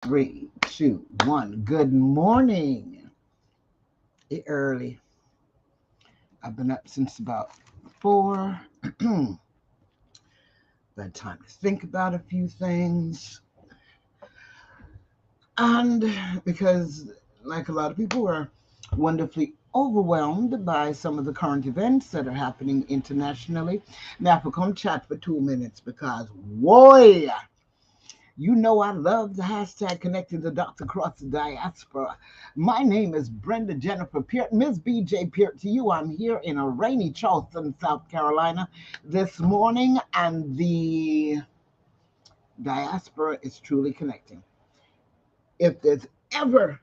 Three, two, one. Good morning. It's early. I've been up since about 4. Had time to think about a few things. And because, like a lot of people, we're wonderfully overwhelmed by some of the current events that are happening internationally. Now, if we come chat for 2 minutes, because, whoa, you know I love the hashtag connecting the dots across the diaspora. My name is Brenda Jennifer Peart, Ms. BJ Peart to you. I'm here in a rainy Charleston, South Carolina this morning, and the diaspora is truly connecting. If there's ever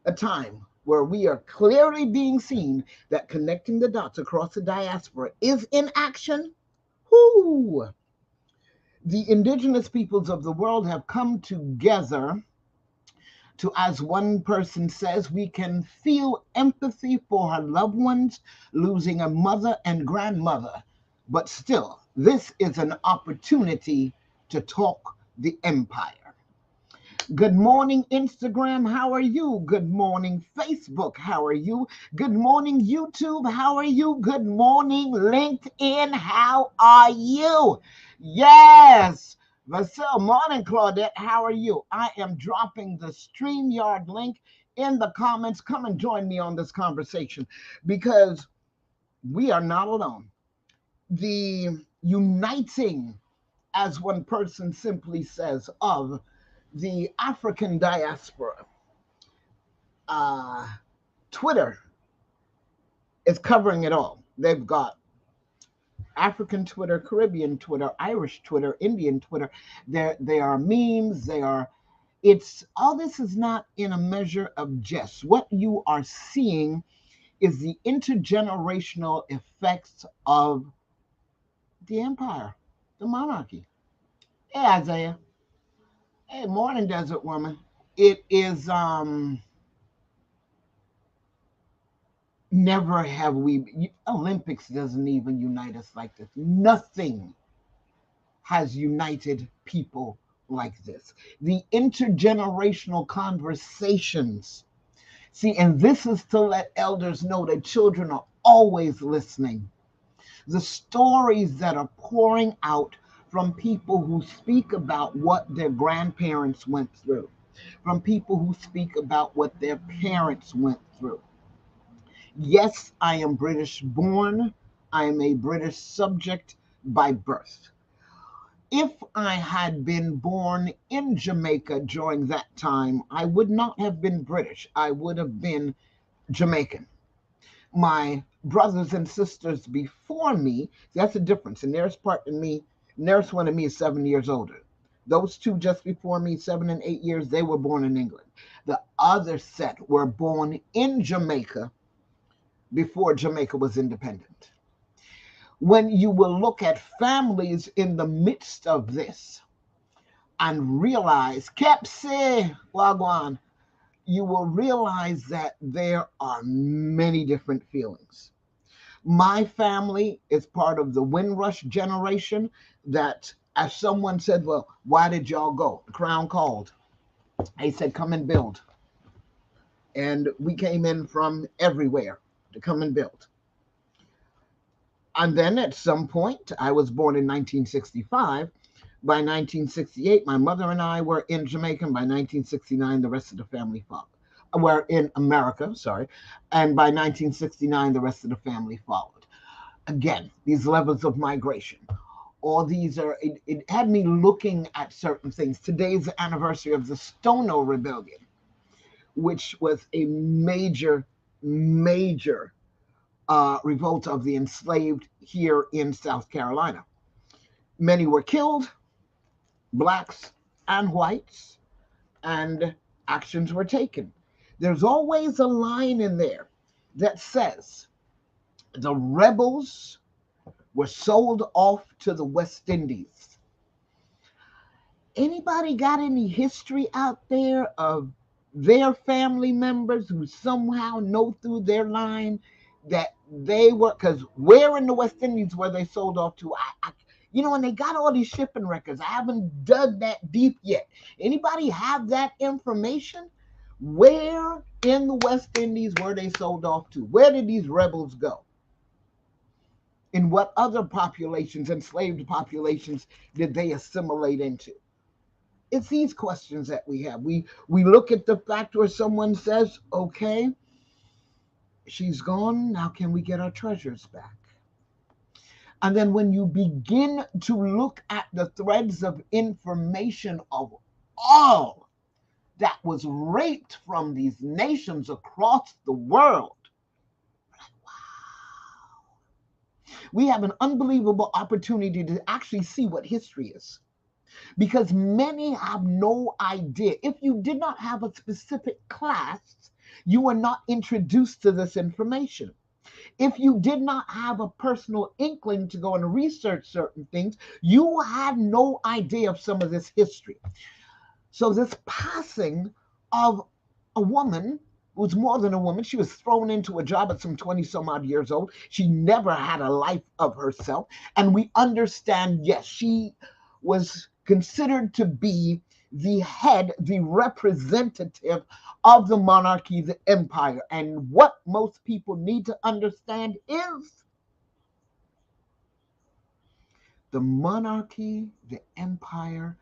a time where we are clearly being seen that connecting the dots across the diaspora is in action, whoo, the indigenous peoples of the world have come together to, as one person says, we can feel empathy for her loved ones losing a mother and grandmother. But still, this is an opportunity to talk the empire. Good morning, Instagram. How are you? Good morning, Facebook. How are you? Good morning, YouTube. How are you? Good morning, LinkedIn. How are you? Yes. Vasil, morning, Claudette. How are you? I am dropping the StreamYard link in the comments. Come and join me on this conversation because we are not alone. The uniting, as one person simply says, of the African diaspora. Uh, Twitter is covering it all. They've got African Twitter, Caribbean Twitter, Irish Twitter, Indian Twitter. They are memes. It's all this is not in a measure of jest. What you are seeing is the intergenerational effects of the empire, the monarchy. Hey, Isaiah. Hey, morning, Desert Woman. It is never have we, Olympics doesn't even unite us like this. Nothing has united people like this. The intergenerational conversations. See, and this is to let elders know that children are always listening. The stories that are pouring out from people who speak about what their grandparents went through, from people who speak about what their parents went through. Yes, I am British born. I am a British subject by birth. If I had been born in Jamaica during that time, I would not have been British. I would have been Jamaican. My brothers and sisters before me, that's the difference. The nearest part of me, nearest one of me is 7 years older. Those two just before me, 7 and 8 years, they were born in England. The other set were born in Jamaica before Jamaica was independent. When you will look at families in the midst of this and realize, Kepsi, Wagwan, you will realize that there are many different feelings. My family is part of the Windrush generation that, as someone said, well, why did y'all go? The Crown called. He said, come and build. And we came in from everywhere to come and build. And then at some point, I was born in 1965. By 1968, my mother and I were in Jamaica. By 1969, the rest of the family followed. We're in America, sorry. And by 1969, the rest of the family followed. Again, these levels of migration. All these are, it had me looking at certain things. Today's the anniversary of the Stono Rebellion, which was a major revolt of the enslaved here in South Carolina. Many were killed, blacks and whites, and actions were taken. There's always a line in there that says the rebels were sold off to the West Indies. Anybody got any history out there of their family members who somehow know through their line that they were, because where in the West Indies were they sold off to? You know, and they got all these shipping records. I haven't dug that deep yet. Anybody have that information? Where in the West Indies were they sold off to? Where did these rebels go? In what other populations, enslaved populations, did they assimilate into? It's these questions that we have. We look at the fact where someone says, okay, she's gone, now can we get our treasures back? And then when you begin to look at the threads of information of all that was raped from these nations across the world, we have an unbelievable opportunity to actually see what history is. Because many have no idea. If you did not have a specific class, you were not introduced to this information. If you did not have a personal inkling to go and research certain things, you had no idea of some of this history. So this passing of a woman was more than a woman. She was thrown into a job at some 20 some odd years old. She never had a life of herself. And we understand, yes, she was considered to be the head, the representative of the monarchy, the empire. And what most people need to understand is the monarchy, the empire,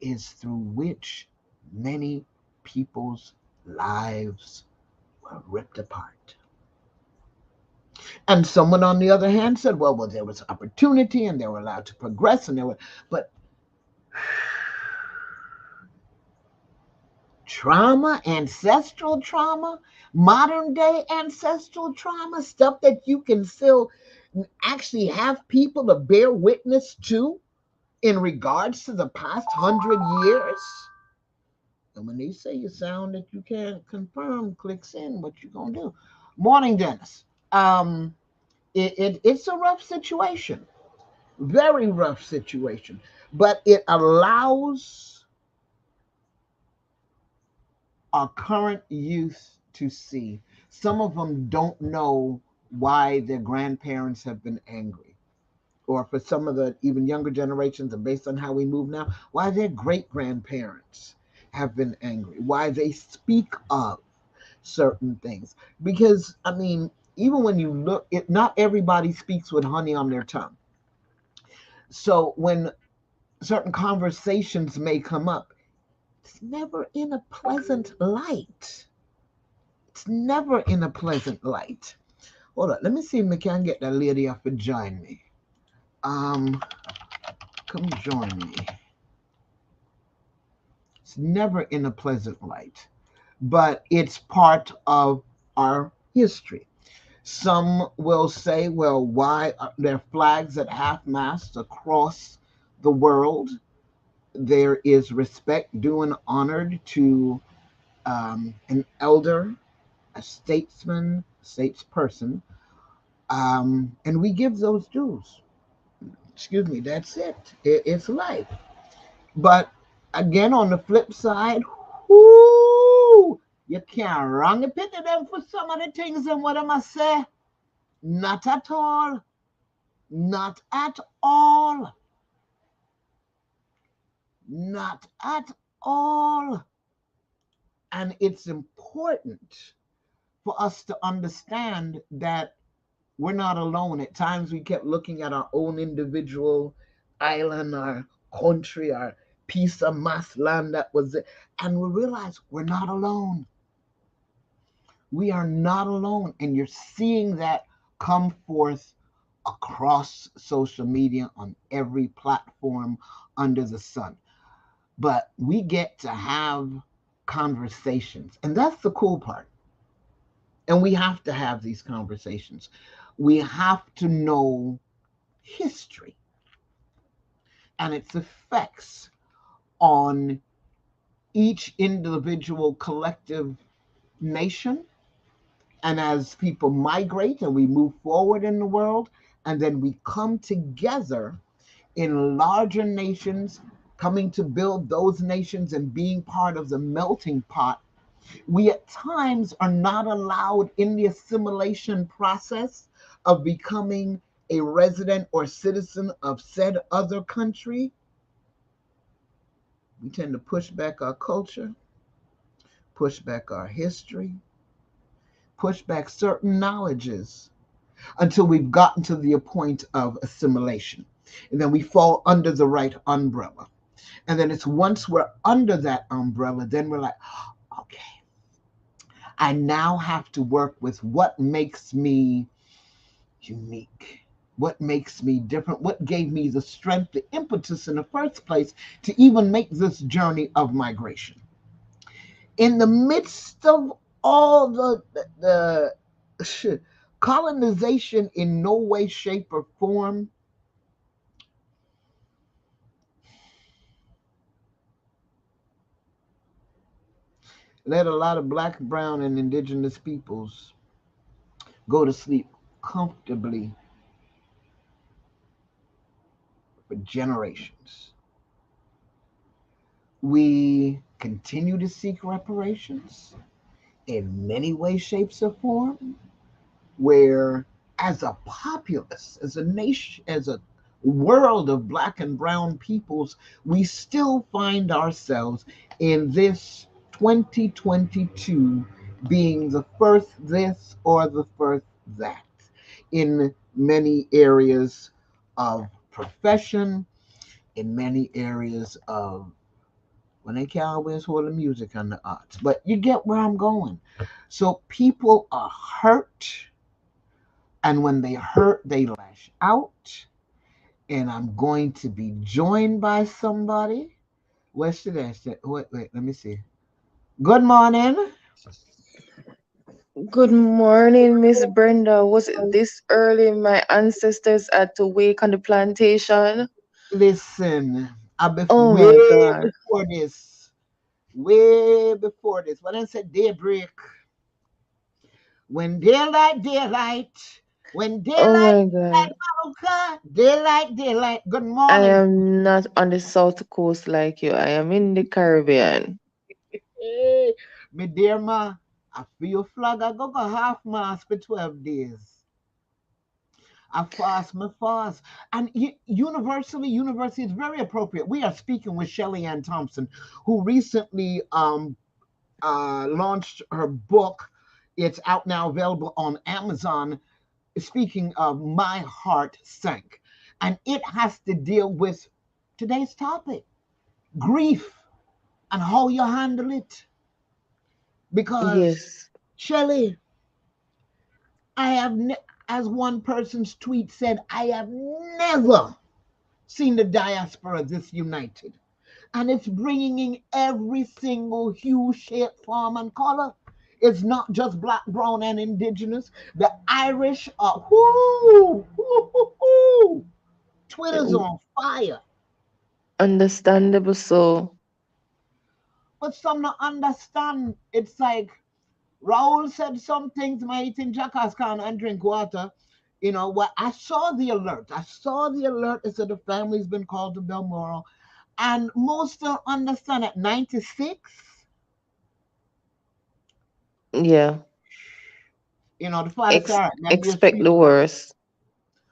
is through which many people's lives were ripped apart. And someone on the other hand said, well, there was opportunity and they were allowed to progress and but trauma, ancestral trauma, modern day ancestral trauma, stuff that you can still actually have people to bear witness to in regards to the past 100 years. And when they say you sound that you can't confirm clicks in, what you gonna do? Morning, Dennis. It's a rough situation, very rough situation, but it allows our current youth to see. Some of them don't know why their grandparents have been angry. Or for some of the even younger generations, and based on how we move now, why their great grandparents have been angry, why they speak of certain things. Because, I mean, even when you look, not everybody speaks with honey on their tongue. So when certain conversations may come up, it's never in a pleasant light. It's never in a pleasant light. Hold on, let me see if I can get that lady up and join me. Come join me. It's never in a pleasant light, but it's part of our history. Some will say, well, why are there flags at half-mast across the world? There is respect due and honored to an elder, a statesman, statesperson, and we give those dues. Excuse me, that's it. It's life. But again, on the flip side, whoo, you can't wrong a pity them for some of the things. And what am I say? Not at all. Not at all. Not at all. And it's important for us to understand that we're not alone. At times we kept looking at our own individual island, our country, our piece of mass land that was it, and we realize we're not alone. We are not alone. And you're seeing that come forth across social media on every platform under the sun. But we get to have conversations, and that's the cool part. And we have to have these conversations. We have to know history and its effects on each individual collective nation. And as people migrate and we move forward in the world, and then we come together in larger nations, coming to build those nations and being part of the melting pot, we at times are not allowed in the assimilation process of becoming a resident or citizen of said other country, we tend to push back our culture, push back our history, push back certain knowledges until we've gotten to the point of assimilation. And then we fall under the right umbrella. And then it's once we're under that umbrella, then we're like, okay, I now have to work with what makes me unique, what makes me different, what gave me the strength, the impetus in the first place to even make this journey of migration. In the midst of all the colonization, in no way, shape, or form let a lot of black, brown, and indigenous peoples go to sleep comfortably for generations. We continue to seek reparations in many ways, shapes, or form, where as a populace, as a nation, as a world of black and brown peoples, we still find ourselves in this 2022 being the first this or the first that in many areas of profession, in many areas of when they can't always hold the music and the arts. But you get where I'm going. So people are hurt, and when they hurt, they lash out. And I'm going to be joined by somebody. What's today? Wait, let me see. Good morning. Good morning, Miss Brenda. Was it this early my ancestors had to wake on the plantation? Listen, Oh way my God. before this, way before this, when I said daybreak, when daylight, when Oh daylight, my God. daylight. Good I morning. am not on the south coast like you. I am in the Caribbean. Hey, me dear ma, I feel flag. I go half mass for 12 days. I fast, me fast. And university is very appropriate. We are speaking with Shelly Ann Thompson, who recently launched her book. It's out now, available on Amazon. Speaking of My Heart Sank. And it has to deal with today's topic, grief, and how you handle it. Because, Yes. Shelly, I have, as one person's tweet said, I have never seen the diaspora this united. And it's bringing in every single hue, shape, form, and color. It's not just black, brown, and indigenous. The Irish are, whoo, whoo, whoo, whoo. Twitter's Uh, on fire. Understandable so. But some don't understand. It's like Raul said some things might eat in jackass can and drink water. You know what? I saw the alert. I saw the alert. It said the family's been called to Balmoral. And most don't understand at 96, Yeah. the father said, all right, let me just Expect treat the the work. worst.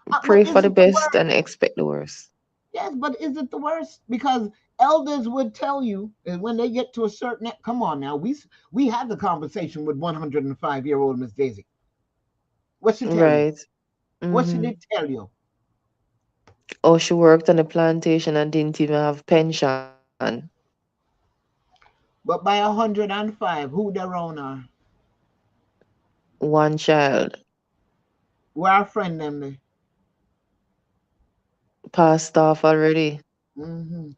But Pray for is the it the best worst? and expect the worst. Yes, but is it the worst? Because elders would tell you when they get to a certain, come on now, we had the conversation with 105-year-old Miss Daisy. What she tell you? Right. What she Mm-hmm. did tell you? Oh, she worked on the plantation and didn't even have pension. But by 105, who their owner? One child. Where our friend them? Passed off already.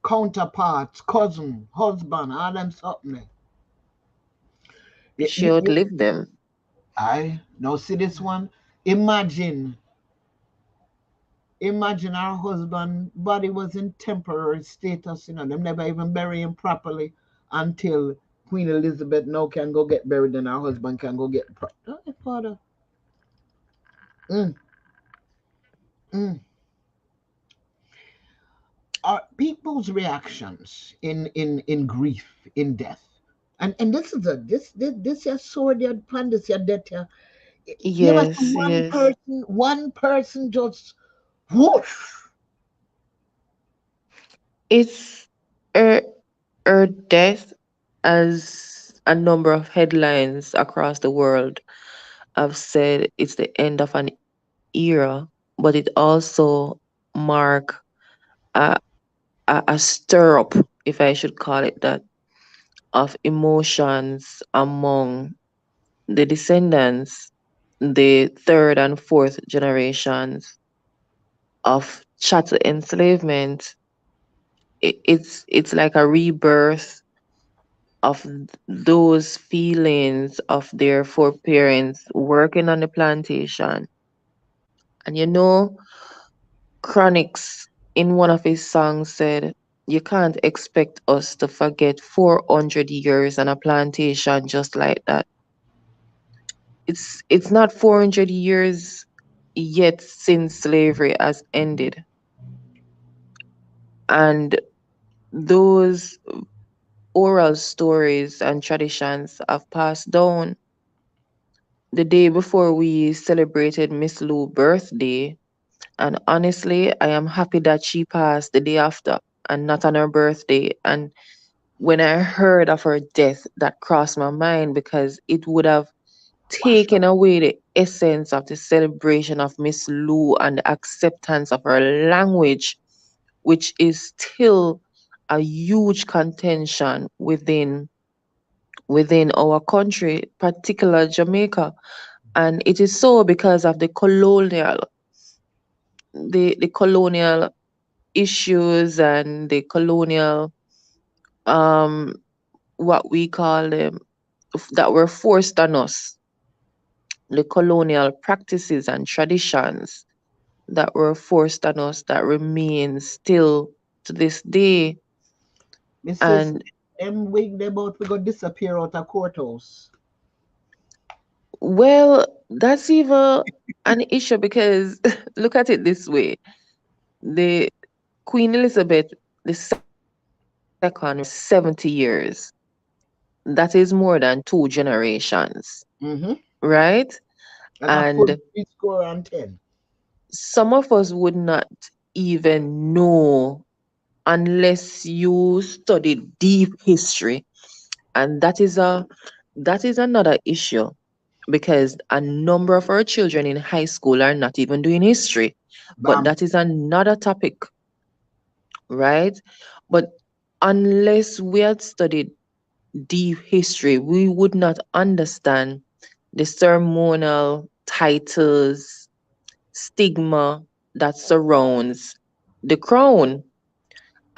Counterparts, cousin, husband, all them something. You, She you, you, outlived them. I no see this one. Imagine, imagine our husband body was in temporary status. Them never even bury him properly until Queen Elizabeth now can go get buried and our husband can go get. Oh, father. Mm, mm. Are people's reactions in grief, in death, and this is a this your sword your plan this your death here. You must Yes, yes. one person just Whoosh! It's her, her death, as a number of headlines across the world have said, it's the end of an era, but it also mark a, a stir up, if I should call it that, of emotions among the descendants, the third and fourth generations of chattel enslavement. It's like a rebirth of those feelings of their foreparents working on the plantation. And Chronix, in one of his songs, said, "You can't expect us to forget 400 years on a plantation just like that." It's not 400 years yet since slavery has ended. And those oral stories and traditions have passed down. The day before we celebrated Miss Lou's birthday, and honestly, I am happy that she passed the day after and not on her birthday. And when I heard of her death, that crossed my mind because it would have Washed taken up. away the essence of the celebration of Miss Lou and the acceptance of her language, which is still a huge contention within our country, particular Jamaica. And it is so because of the colonial issues and the colonial um what we call them, that were forced on us, the colonial practices and traditions that were forced on us that remain still to this day. Miss Sis, And them wig they about to go disappear out of courthouse. well, that's even an issue because look at it this way. The Queen Elizabeth II reigned for 70 years. That is more than two generations, Mm-hmm. right? Like a full And three score and ten. some of us would not even know unless you study deep history. And that is another issue because a number of our children in high school are not even doing history. But Bam. that is another topic, right? But unless we had studied deep history, we would not understand the ceremonial titles, stigma that surrounds the crown.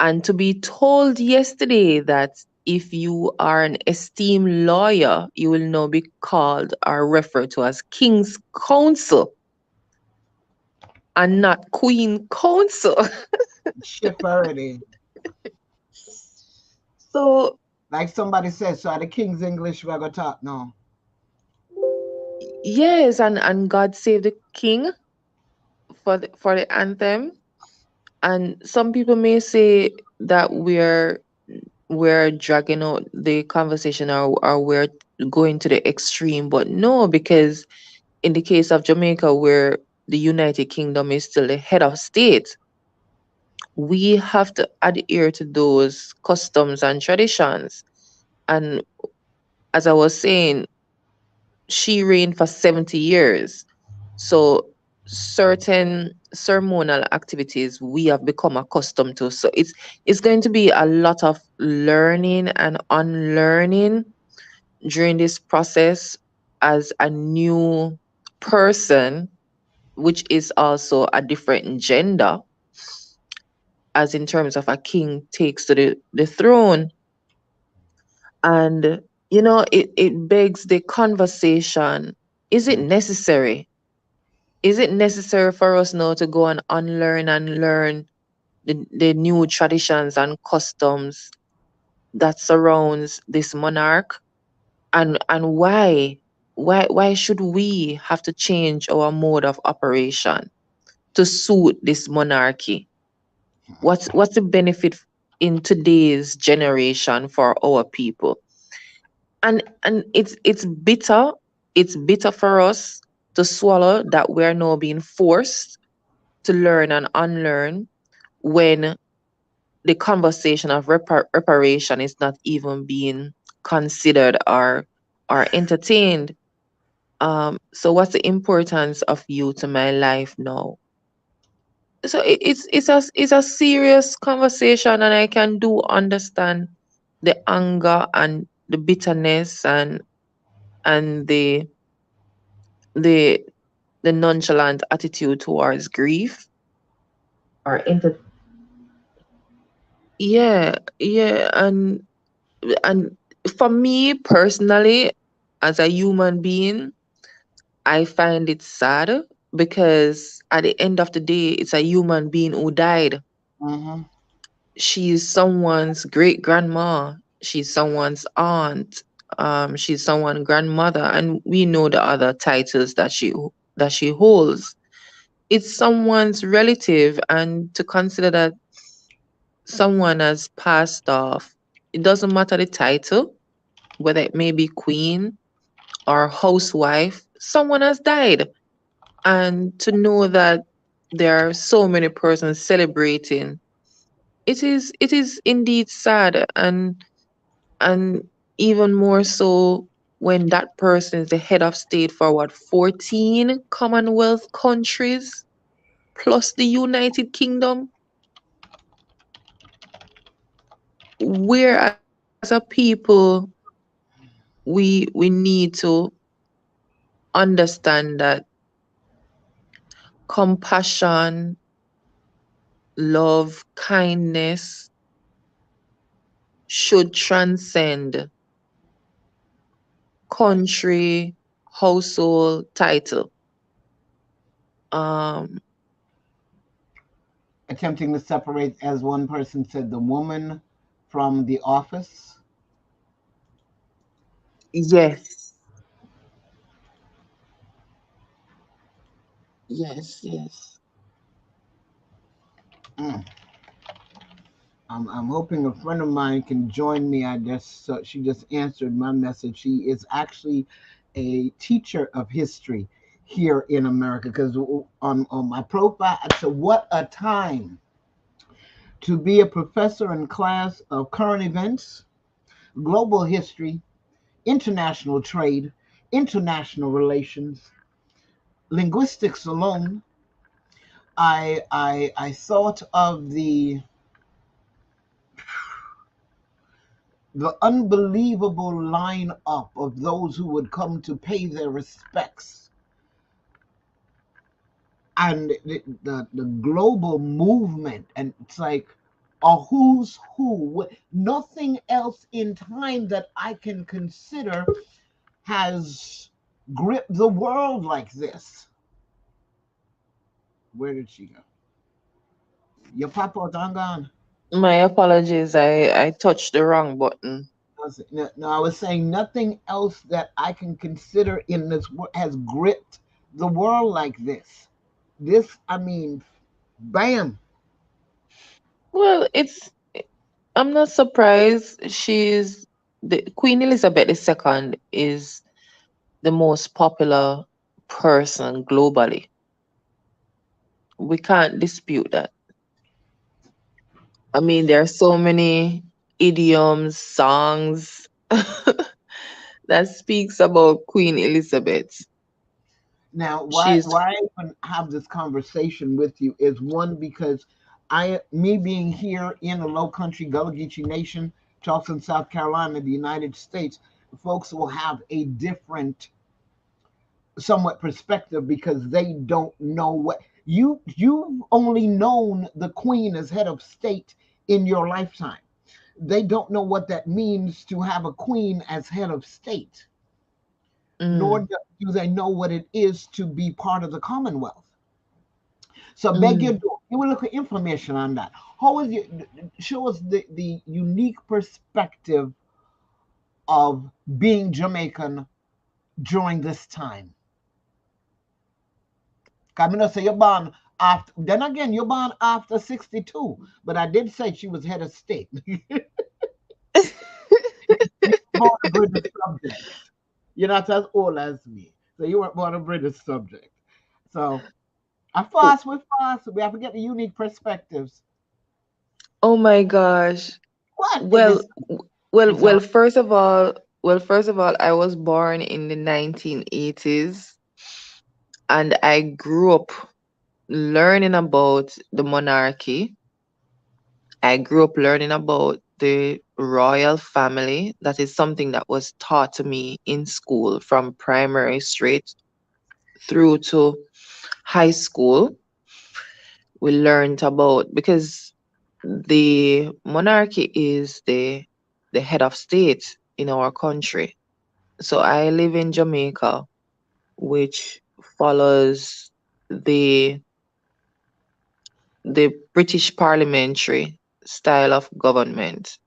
And to be told yesterday that if you are an esteemed lawyer, you will now be called or referred to as King's Counsel and not Queen Counsel. Shift already. So Like somebody says, so the King's English we gonna talk now. yes, and God save the King for the anthem. And some people may say that we're dragging out the conversation, or we're going to the extreme, but no, because in the case of Jamaica, where the United Kingdom is still the head of state, we have to adhere to those customs and traditions. And as I was saying, she reigned for 70 years. So certain ceremonial activities we have become accustomed to. So it's going to be a lot of learning and unlearning during this process as a new person, which is also a different gender, as in terms of a king takes to the throne. And it begs the conversation, is it necessary? Is it necessary for us now to go and unlearn and learn the new traditions and customs that surrounds this monarch? And why should we have to change our mode of operation to suit this monarchy? What's the benefit in today's generation for our people? And it's bitter. It's bitter for us to swallow that we're now being forced to learn and unlearn when the conversation of reparation is not even being considered or entertained. So what's the importance of you to my life now? So it's a serious conversation, and I can do understand the anger and the bitterness and the the nonchalant attitude towards grief. Or enter Yeah, yeah, and for me personally, as a human being, I find it sad because at the end of the day, it's a human being who died. Mm-hmm. She's someone's great grandma, she's someone's aunt, she's someone's grandmother, and we know the other titles that she holds. It's someone's relative, and to consider that someone has passed off, it doesn't matter the title, whether it may be queen or housewife, someone has died. And to know that there are so many persons celebrating, it is indeed sad, and even more so when that person is the head of state for what, 14 Commonwealth countries plus the United Kingdom. Where as a people, we need to understand that compassion, love, kindness should transcend country, household, title. Um, Attempting to separate, as one person said, the woman from the office. yes, yes, yes. Mm. I'm hoping a friend of mine can join me. She just answered my message. She is actually a teacher of history here in America. Because on my profile, I said, "What a time to be a professor in class of current events, global history, international trade, international relations, linguistics alone." I thought of the unbelievable lineup of those who would come to pay their respects, and the global movement, and it's like a who's who. Nothing else in time that I can consider has gripped the world like this. Where did she go? Your papa gone. My apologies, I touched the wrong button. No, I was saying nothing else that I can consider in this world has gripped the world like this. This, I mean, bam. Well, I'm not surprised. She's the Queen Elizabeth II is the most popular person globally. We can't dispute that. I mean, there are so many idioms, songs that speaks about Queen Elizabeth. Now, She's why I even have this conversation with you is one, because me being here in a low country Gullah Geechee nation, Charleston, South Carolina, the United States, folks will have a different somewhat perspective because they don't know what you've only known the queen as head of state in your lifetime. They don't know what that means to have a queen as head of state, nor mm, do they know what it is to be part of the Commonwealth. So beg your mm. door. You will look at information on that. How is you show us the unique perspective of being Jamaican during this time? I'm gonna say you're born after. Then again, you're born after 62. But I did say she was head of state. You were born a British subject. You're not as old as me, so you weren't born a British subject. So I fast, we fast. We have to get the unique perspectives. Oh my gosh. What? It Well, is. well, It's all first of all, I was born in the 1980s, and I grew up learning about the monarchy. I grew up learning about the royal family. That is something that was taught to me in school from primary straight through to high school. We learned about, because the monarchy is the head of state in our country. So I live in Jamaica, which follows the the British parliamentary style of government.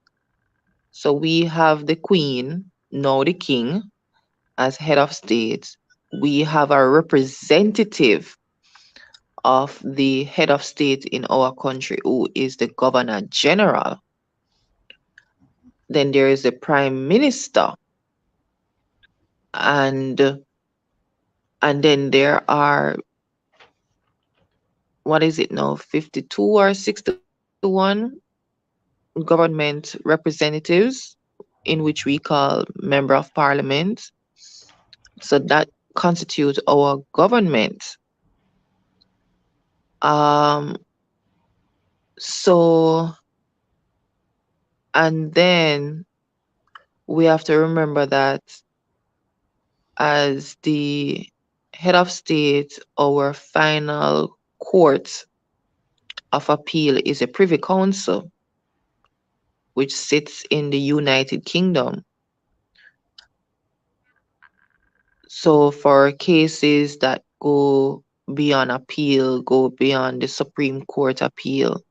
So we have the Queen, now the King, as head of state. We have a representative of the head of state in our country, who is the Governor General. Then there is the Prime Minister, and then there are, what is it now, 52 or 61 government representatives, in which we call member of parliament. So that constitutes our government. Um, so, and then we have to remember that as the head of state, our final court of appeal is a privy council, which sits in the United Kingdom. So for cases that go beyond appeal, go beyond the Supreme Court appeal,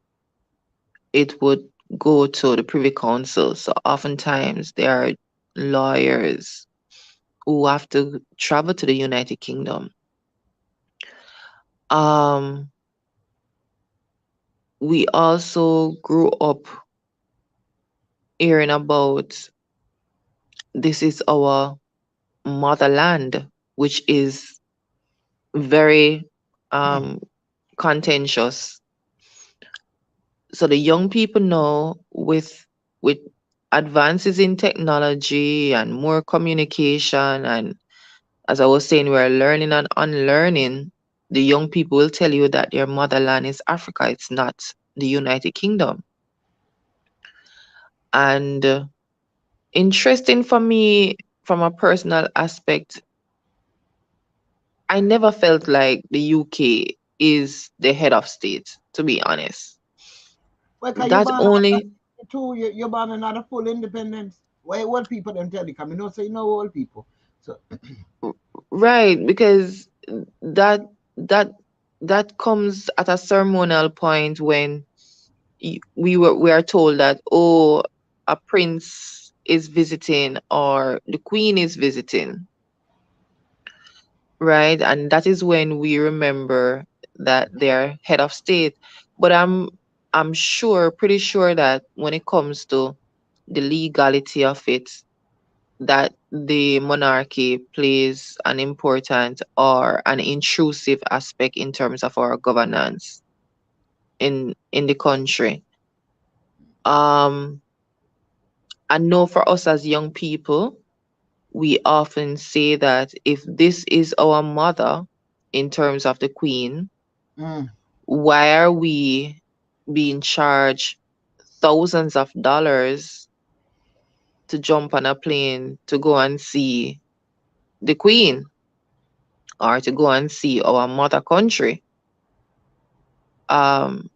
it would go to the Privy Council. So oftentimes there are lawyers who have to travel to the United Kingdom. Um, we also grew up hearing about, this is our motherland, which is very Hmm. contentious. So the young people know, with advances in technology and more communication, and as I was saying, we're learning and unlearning. The young people will tell you that their motherland is Africa, it's not the United Kingdom. And interesting for me from a personal aspect, I never felt like the UK is the head of state, to be honest. Well, cause you're That born after only, two, you're born another full independence. Why old people don't tell you? Come, you know, say no old people. So right, because that that that comes at a ceremonial point when we are told that, oh, a prince is visiting or the queen is visiting, right? And that is when we remember that they're head of state. But I'm sure, pretty sure, that when it comes to the legality of it, that the monarchy plays an important or an intrusive aspect in terms of our governance in the country. Um, I know for us as young people, we often say that if this is our mother, in terms of the queen, mm, why are we being charged thousands of dollars to jump on a plane to go and see the queen, or to go and see our mother country? Um,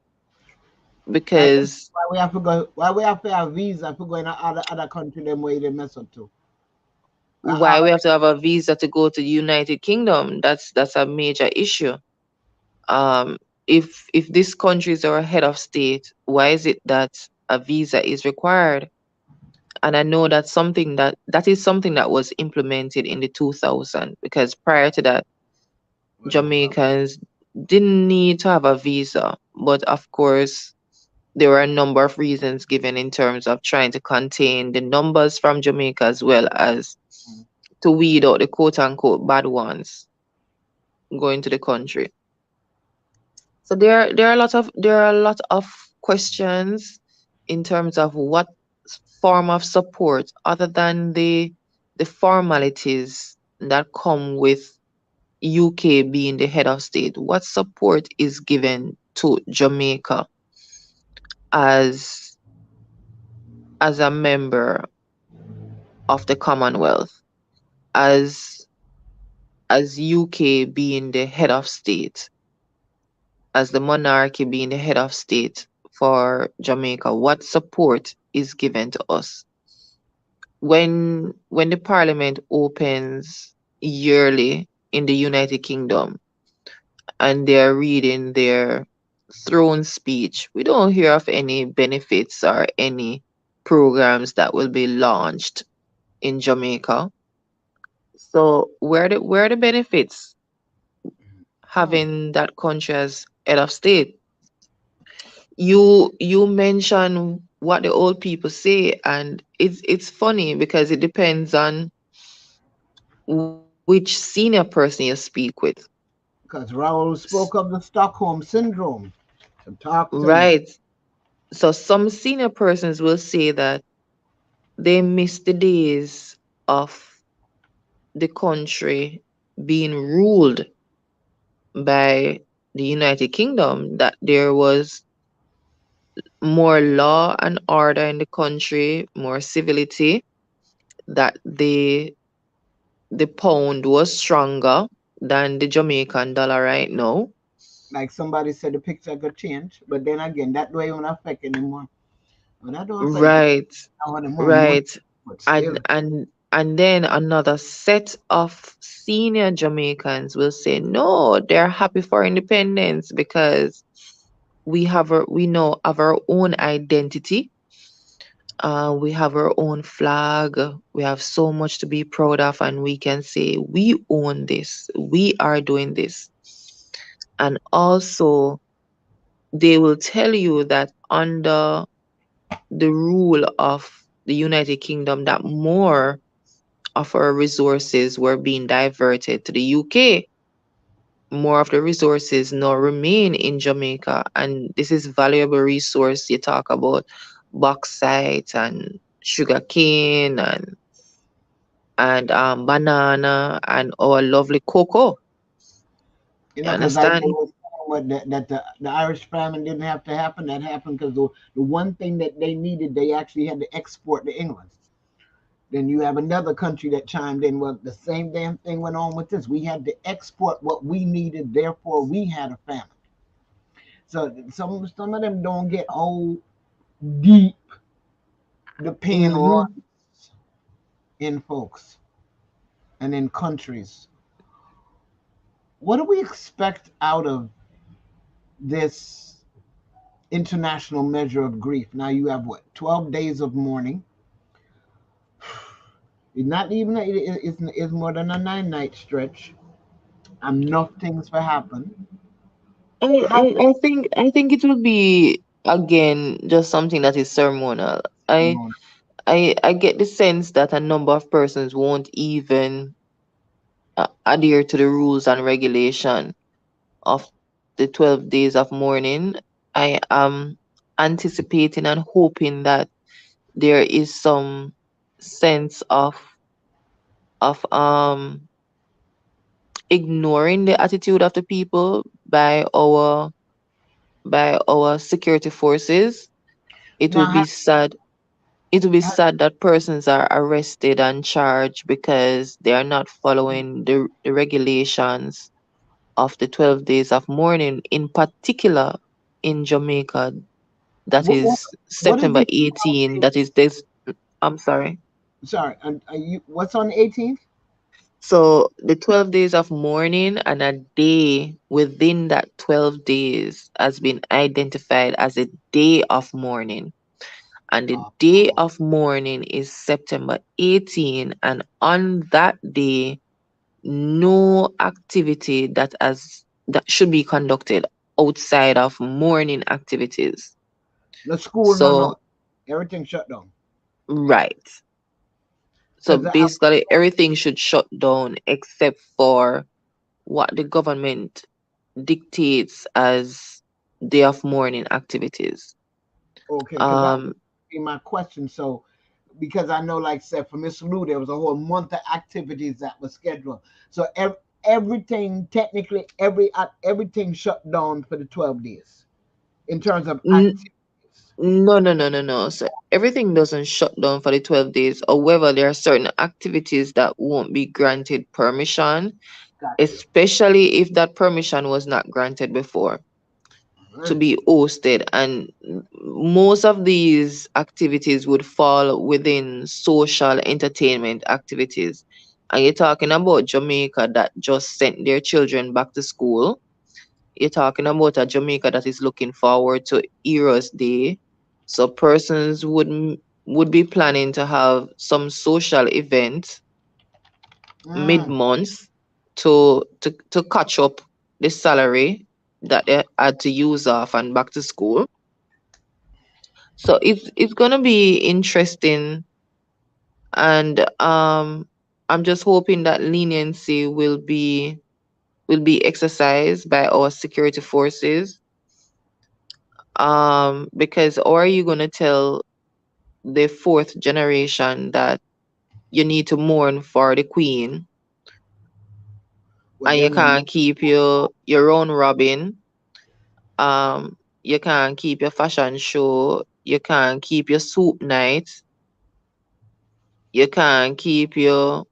why, why because we have to go? Why we have to have visa to go in other country? Them way they mess up too. why we have to have a visa to go to the United Kingdom? That's a major issue. Um, if this country is our head of state, why is it that a visa is required? And I know that's something that is something that was implemented in the 2000, because prior to that, Well, no problem. Jamaicans didn't need to have a visa. But of course, there were a number of reasons given in terms of trying to contain the numbers from Jamaica, as well as Mm. to weed out the quote unquote bad ones going to the country. So there are a lot of questions in terms of what form of support other than the formalities that come with UK being the head of state. What support is given to Jamaica as as a member of the Commonwealth, as as UK being the head of state, as the monarchy being the head of state for Jamaica, what support is given to us? When the parliament opens yearly in the United Kingdom and they're reading their throne speech, we don't hear of any benefits or any programs that will be launched in Jamaica. So where are the benefits Oh, having that country as head of state? You mention what the old people say, and it's funny because it depends on which senior person you speak with. because Raoul S- spoke of the Stockholm syndrome. So talk to me. Right. So some senior persons will say that they miss the days of the country being ruled by the United Kingdom, that there was more law and order in the country, more civility, that the pound was stronger than the Jamaican dollar right now. Like somebody said, the picture could change, but then again, that way won't affect anymore. Well, that don't affect it. Right, I want more money, right. but still. And then another set of senior Jamaicans will say no, they're happy for independence because we now have our own identity. We have our own flag. We have so much to be proud of, and we can say we own this. We are doing this. And also, they will tell you that under the rule of the United Kingdom, that more of our resources were being diverted to the UK. More of the resources now remain in Jamaica, and this is valuable resource. You talk about bauxite and sugarcane and banana and our lovely cocoa. You You know, because like they understand? were saying that the Irish famine didn't have to happen. That happened because the one thing that they needed, they actually had to export to England. Then you have another country that chimed in. Well, the same damn thing went on with this. We had to export what we needed, therefore we had a famine. So some of them don't get all deep the pain runs Hmm. in folks and in countries. What do we expect out of this international measure of grief? Now you have what, 12 days of mourning. It's not even it's more than a 9 night stretch. Enough things will happen. I, How I I think I think it will be again just something that is ceremonial. I long? I get the sense that a number of persons won't even adhere to the rules and regulation of the 12 days of mourning. I am anticipating and hoping that there is some sense of ignoring the attitude of the people by our security forces. It will Now, be sad. It will be sad that persons are arrested and charged because they are not following the regulations of the 12 days of mourning, in particular in Jamaica. That what, what, is what is September this 18. 12 days? That is this. I'm sorry. Sorry, what's on the 18th? So the 12 days of mourning and a day within that 12 days has been identified as a day of mourning. And the Uh, day of mourning is September 18. And on that day, no activity that should be conducted outside of mourning activities. the school, no. So Everything shut down. right. So Because basically everything should shut down except for what the government. dictates as day of mourning activities. Okay, because that Um, would be my question. So, because I know, like I said, for Miss Lou, there was a whole month of activities that was scheduled. So everything, technically, everything shut down for the 12 days in terms of n- activities. no, no, no, no, no. So everything doesn't shut down for the 12 days. However, there are certain activities that won't be granted permission, Got you. especially if that permission was not granted before to Right. be hosted. And most of these activities would fall within social entertainment activities. And you're talking about Jamaica that just sent their children back to school. You're talking about a Jamaica that is looking forward to Eras Day. So persons would be planning to have some social event Mm. mid-month to catch up the salary that they had to use off and back to school. So it's gonna be interesting, and I'm just hoping that leniency will be exercised by our security forces. Because or are you gonna tell the fourth generation that you need to mourn for the queen Well, and you then can't keep your own robin, you can't keep your fashion show, you can't keep your soup night, you can't keep your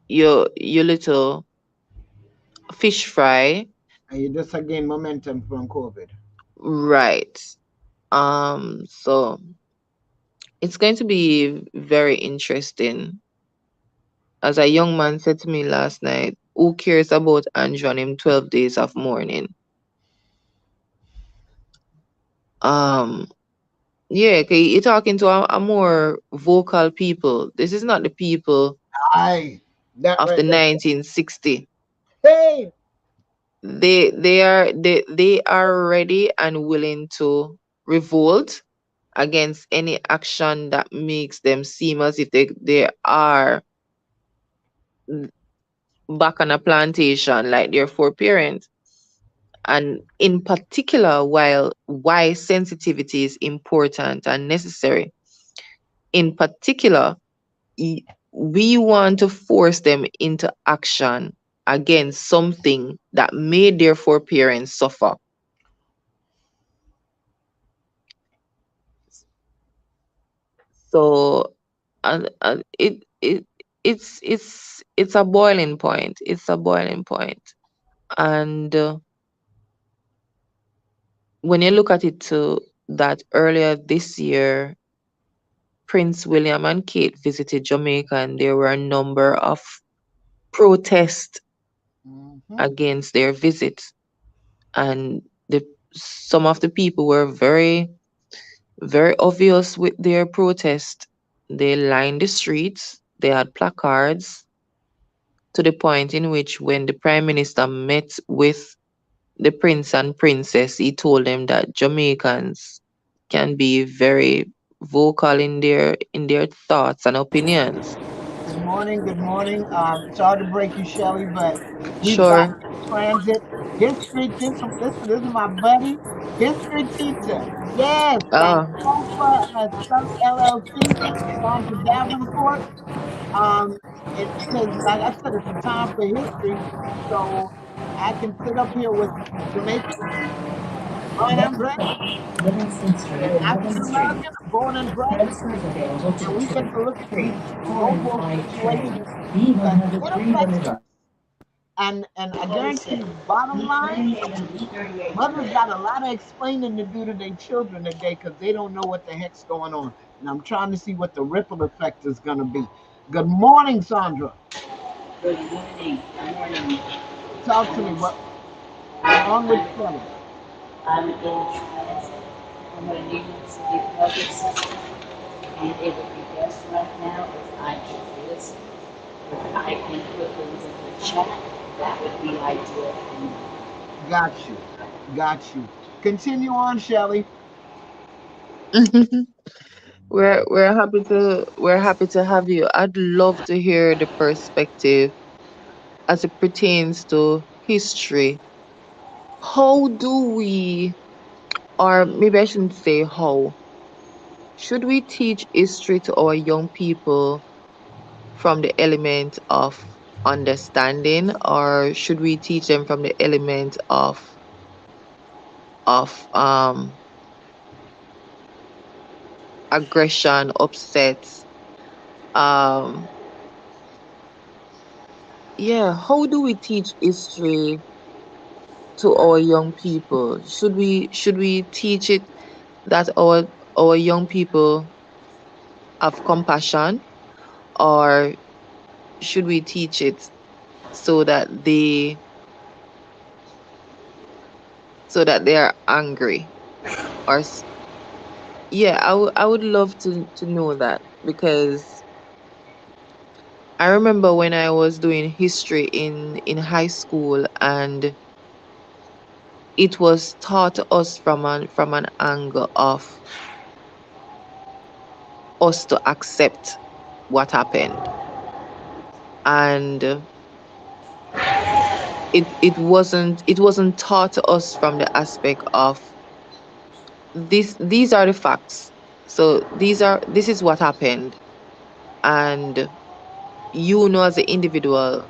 little fish fry. and you just gain momentum from COVID. Right. So it's going to be very interesting. As a young man said to me last night, who cares about Andrew and him 12 days of mourning? Um, yeah, okay, you're talking to a more vocal people. This is not the people Aye, that of the right there. 1960. Hey, They are ready and willing to revolt against any action that makes them seem as if they are back on a plantation like their foreparents. And in particular, while why sensitivity is important and necessary, in particular, y- we want to force them into action against something that made their foreparents suffer. So, and it's a boiling point. It's a boiling point. And when you look at it too, that earlier this year, Prince William and Kate visited Jamaica, and there were a number of protests hmm, against their visit. And some of the people were very, very obvious with their protest. They lined the streets, they had placards, to the point in which when the Prime Minister met with the Prince and Princess, he told them that Jamaicans can be very vocal in their thoughts and opinions. good morning, good morning. Sorry to break you, Shelly, but we've got Sure. transit history. Listen, this is my buddy, history teacher. Yes, from Ah. Alpha Sun LLC, Sandra Davenport. Um, because like I said, it's a time for history, so I can sit up here with Jamaican, born and bred, Livingston Street and African Livingston Street. American, born and bred, Transfers available to and we get to look at the 2-3-4 and global 5 trains. situation because it B103 affects Limited. us. And I guarantee you, bottom line, mothers got a lot of explaining to do to their children today because they don't know what the heck's going on. And I'm trying to see what the ripple effect is going to be. Good morning, Sandra. Good morning. Good morning. Talk to me. I'm, You're on with Kelly. I'm in transit from a New York City public system, and it would be best right now if I could listen. If I can put things in the chat, that would be ideal for me. Got you. Got you. Continue on, Shelly. We're happy to have you. I'd love to hear the perspective as it pertains to history, how do we, or maybe I shouldn't say how, should we teach history to our young people from the element of understanding, or should we teach them from the element of aggression, upset? Um, yeah, how do we teach history to our young people? Should we teach it that our young people have compassion, or should we teach it so that they are angry? Or yeah, I would love to know that, because I remember when I was doing history in high school, and it was taught to us from an angle of us to accept what happened. And it wasn't taught to us from the aspect of these are the facts. So this is what happened, and as an individual,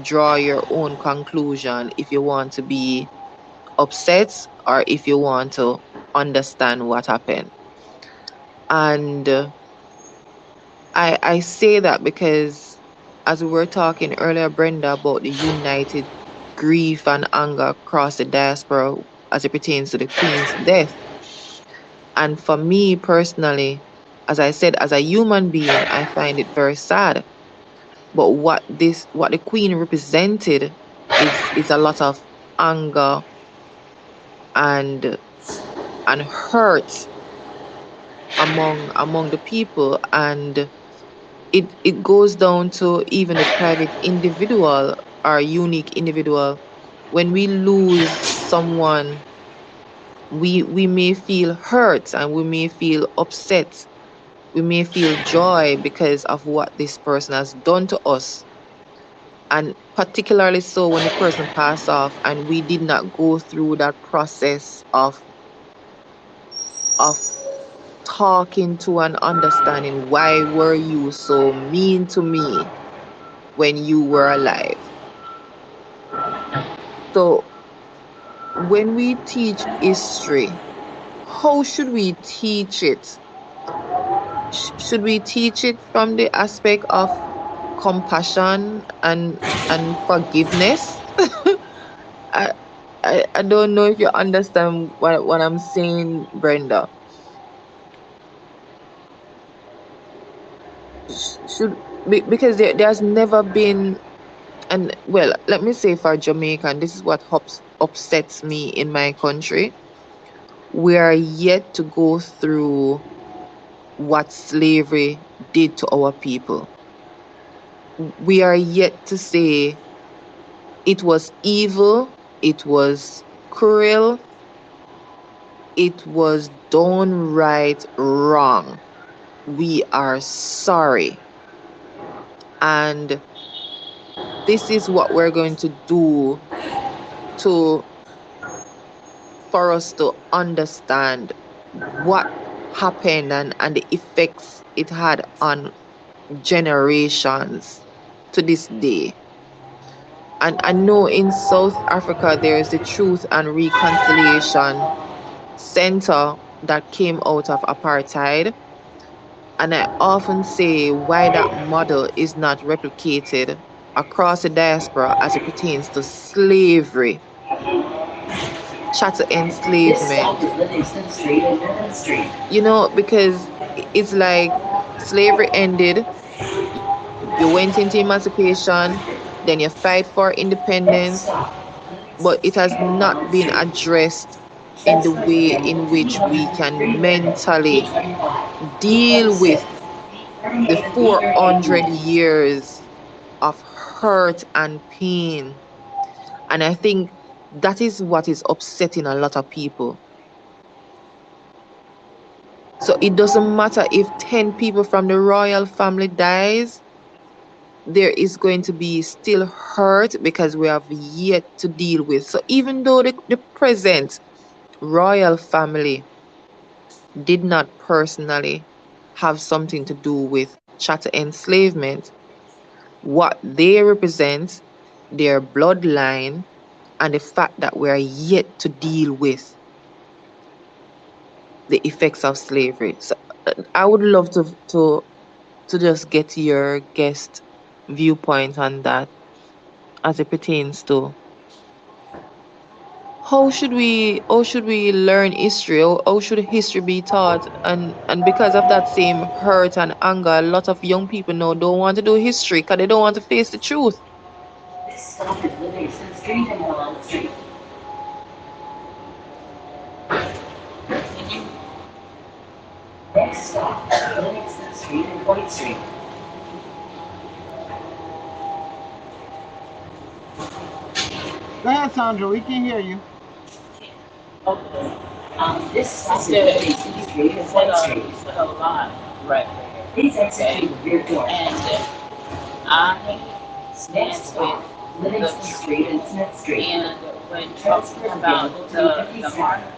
draw your own conclusion if you want to be upset or if you want to understand what happened. And I say that because, as we were talking earlier, Brenda, about the united grief and anger across the diaspora as it pertains to the Queen's death. And for me personally, as I said, as a human being, I find it very sad. But what the Queen represented is a lot of anger and hurt among the people. And it goes down to even the private individual or unique individual. When we lose someone, we may feel hurt and we may feel upset. We may feel joy because of what this person has done to us. And particularly so when the person passed off and we did not go through that process of talking to and understanding, why were you so mean to me when you were alive? So when we teach history, how should we teach it? Should we teach it from the aspect of compassion and forgiveness? I, I don't know if you understand what I'm saying, Brenda. Should because there's never been, and well, let me say for Jamaica, and this is what upsets me in my country. We are yet to go through what slavery did to our people. We are yet to say it was evil, it was cruel, it was downright wrong. We are sorry. And this is what we're going to do to for us to understand what happened, and the effects it had on generations to this day. And I know in South Africa there is the Truth and Reconciliation Center that came out of apartheid. And I often say why that model is not replicated across the diaspora as it pertains to slavery, chattel This stop enslavement. is Livingston Street and Burnham Street. Because it's like slavery ended, you went into emancipation, then you fight for Next independence, stop, but Livingston it has Street and not Burnham been Street. addressed in the Transfer way train in which we 300 can Greenbrier, mentally B25, deal with B26, the B38 and B38 400 units. years of hurt and pain. And I think that is what is upsetting a lot of people. So it doesn't matter if 10 people from the royal family dies, there is going to be still hurt because we have yet to deal with. So even though the present royal family did not personally have something to do with chattel enslavement, what they represent, their bloodline, and the fact that we are yet to deal with the effects of slavery. So I would love to just get your guest viewpoint on that as it pertains to how should we learn history, how should history be taught, and because of that same hurt and anger, a lot of young people now don't want to do history because they don't want to face the truth. This stop is Livingston Street and Wall Street. Next stop, Livingston Street and Point Street. Go ahead, Sandra. We can hear you. Okay. This stop is Sister, Livingston Street and Point Street. you said a lot right there. Please exit Okay. through the rear door. And I stand Next with stop, the Livingston Street and Smith Street. and when talking about the monarchy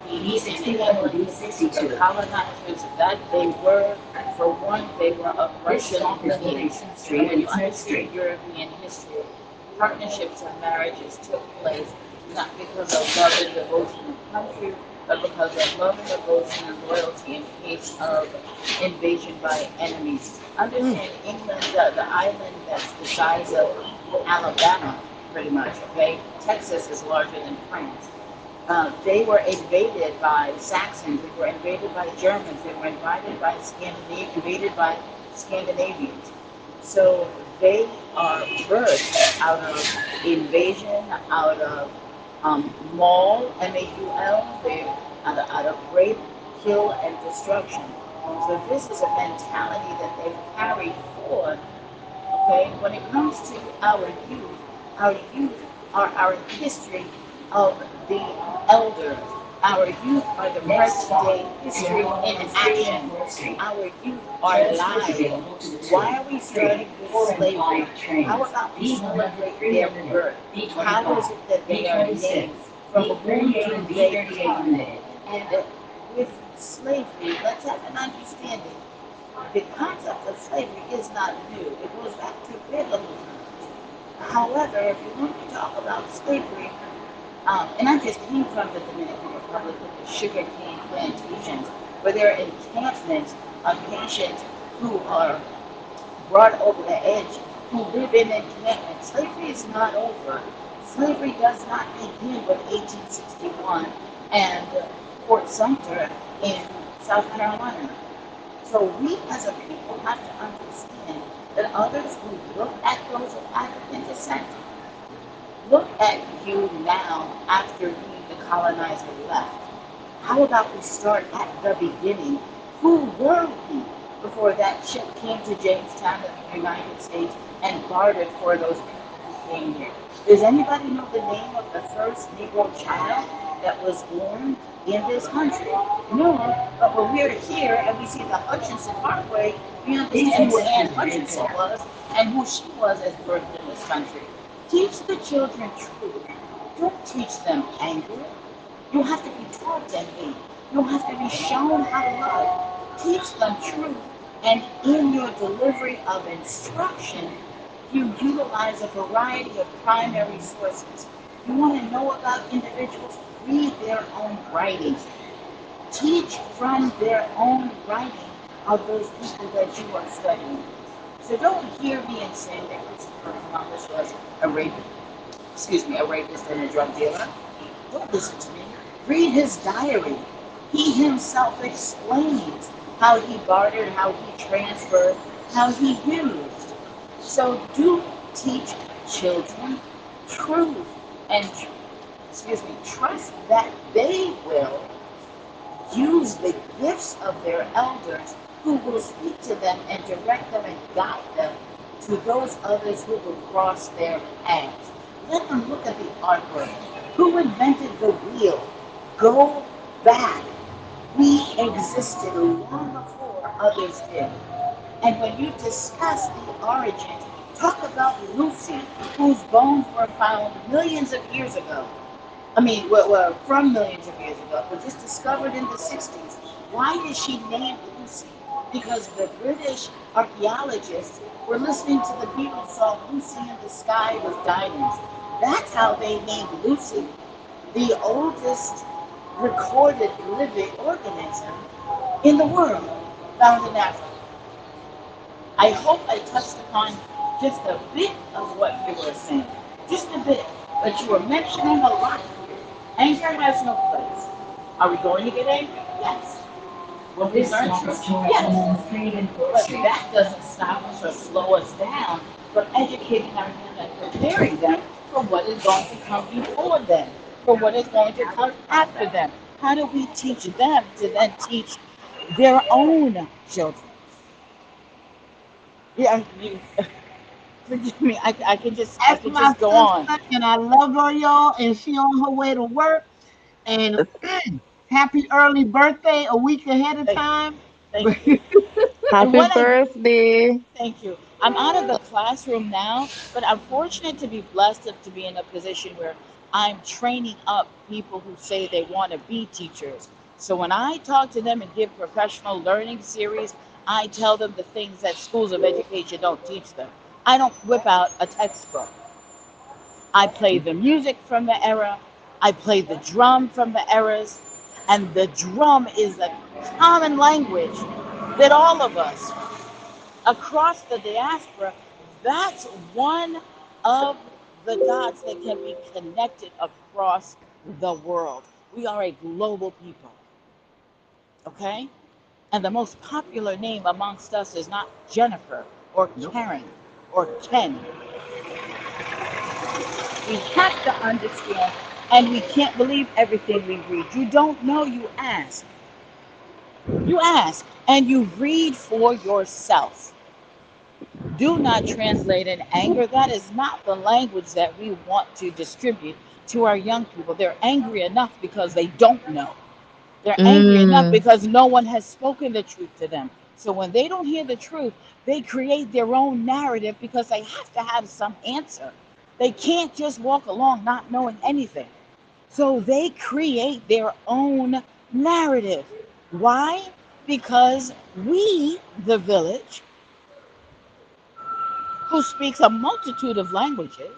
B61 and B62. the colonizers, that they were, for one, they were of This Russian stop is lineage. Livingston And Street when you and Smith understand Street. European history, partnerships and marriages took place not because of love and devotion of country, but because of love and devotion and loyalty in case of invasion by enemies. Understand England, the island that's the size of Alabama, pretty much, okay? Texas is larger than France. They were invaded by Saxons, they were invaded by Germans, they were invaded by Scandinavians. So they are birthed out of invasion, out of maul, M-A-U-L, they out of rape, kill, and destruction. So this is a mentality that they've carried forward. Okay, when it comes to our youth are our history of the elders. Our youth are the present day history in action. Our youth are live. Why are we starting with slavery? How about we celebrate their birth? How is it that they are named from whom do they come? And with slavery, let's have an understanding. The concept of slavery is not new. It goes back to biblical times. However, if you want to talk about slavery, and I just came from the Dominican Republic with the sugar cane plantations, where there are encampments of patients who are brought over the edge, who live in encampments. Slavery is not over. Slavery does not begin with 1861 and Fort Sumter in South Carolina. So we as a people have to understand that others who look at those of African descent look at you now after you, the colonizer, left. How about we start at the beginning? Who were we before that ship came to Jamestown in the United States and bartered for those people who came here? Does anybody know the name of the first Negro child that was born in this country? No, but when we're here and we see the Hutchinson Parkway, we understand who Anne Hutchinson was and who she was as birthed in this country. Teach the children truth. Don't teach them anger. You have to be taught to hate. You have to be shown how to love. Teach them truth. And in your delivery of instruction, you utilize a variety of primary sources. You want to know about individuals? Read their own writings. Teach from their own writing of those people that you are studying. So don't hear me and say that Christopher Columbus was a rapist and a drug dealer. Don't listen to me. Read his diary. He himself explains how he bartered, how he transferred, how he used. So do teach children truth and trust that they will use the gifts of their elders who will speak to them and direct them and guide them to those others who will cross their paths. Let them look at the artwork. Who invented the wheel? Go back. We existed long before others did. And when you discuss the origins Talk about Lucy, whose bones were found millions of years ago. I mean, well, from millions of years ago, but just discovered in the 60s. Why is she named Lucy? Because the British archaeologists were listening to the Beatles song Lucy in the Sky with Diamonds. That's how they named Lucy, the oldest recorded living organism in the world, found in Africa. I hope I touched upon just a bit of what you were saying, just a bit, but you were mentioning a lot. Anger has no place. Are we going to get angry? Yes. Will we learn truth? Yes. But that doesn't stop us or slow us down from educating our youth and preparing them for what is going to come before them, for what is going to come after them. How do we teach them to then teach their own children? Yeah, forgive me. I That's can my just go on. sister, and I love her, y'all. And she on her way to work. And happy early birthday a week ahead of Thank, time. thank you. And Happy when I birthday. Thank you. I'm out of the classroom now, but I'm fortunate to be blessed to be in a position where I'm training up people who say they want to be teachers. So when I talk to them and give professional learning series, I tell them the things that schools of education don't teach them. I don't whip out a textbook. I play the music from the era, I play the drum from the eras, and the drum is a common language that all of us across the diaspora, that's one of the dots that can be connected across the world. We are a global people, okay? And the most popular name amongst us is not Jennifer or Nope. Karen or Ken. We have to understand, and we can't believe everything we read. You don't know, you ask. You ask, and you read for yourself. Do not translate in anger. That is not the language that we want to distribute to our young people. They're angry enough because they don't know. They're angry enough Mm, because no one has spoken the truth to them. So when they don't hear the truth, they create their own narrative because they have to have some answer. They can't just walk along not knowing anything. So they create their own narrative. Why? Because we, the village, who speaks a multitude of languages,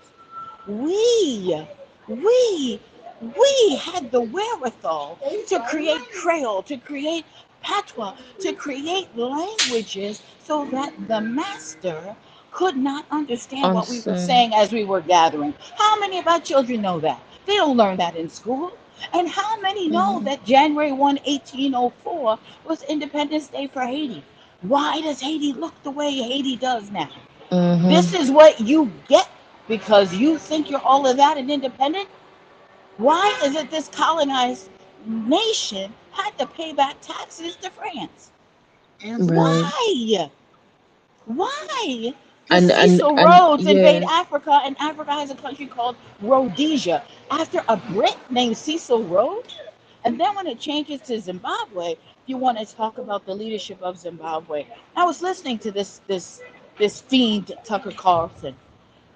we, we, we had the wherewithal to create Creole, to create patois, to create languages so that the master could not understand what we were understand. saying as we were gathering. How many of our children know that? They don't learn that in school. And how many know Mm-hmm. that January 1, 1804 was Independence Day for Haiti? Why does Haiti look the way Haiti does now? This Mm-hmm. is what you get because you think you're all of that and independent. Why is it this colonized nation had to pay back taxes to France? Answer the Right. question. Why? Why? The Cecil And Rhodes invade yeah, Africa, and Africa has a country called Rhodesia after a Brit named Cecil Rhodes. And then when it changes to Zimbabwe, you want to talk about the leadership of Zimbabwe. I was listening to this fiend Tucker Carlson,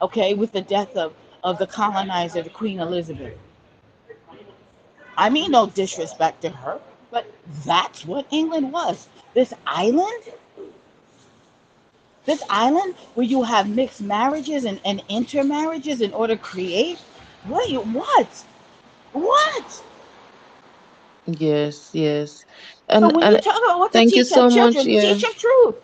okay, with the death of the colonizer, the Queen Elizabeth. I mean, no disrespect to her, but that's what England was. This island, this island where you have mixed marriages and intermarriages in order to create what? What? yes, yes. So when you And talk about what to thank you teach our so much. children, Yeah. teach them truth.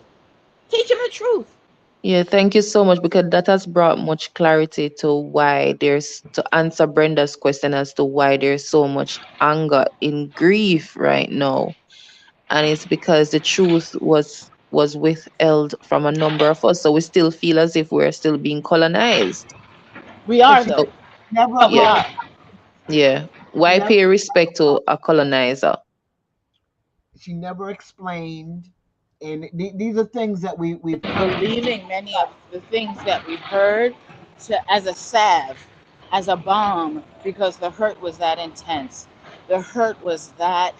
Teach them the truth. Yeah, thank you so much because that has brought much clarity to why there's to answer Brenda's question as to why there's so much anger in grief right now. And it's because the truth was withheld from a number of us. So we still feel as if we're still being colonized. We But are she though. So never, But we yeah, are. yeah. she Why never, pay respect to a colonizer? she never explained. And these are things that we've heard before. Believing many of the things that we've heard as a salve, as a balm, because the hurt was that intense. The hurt was that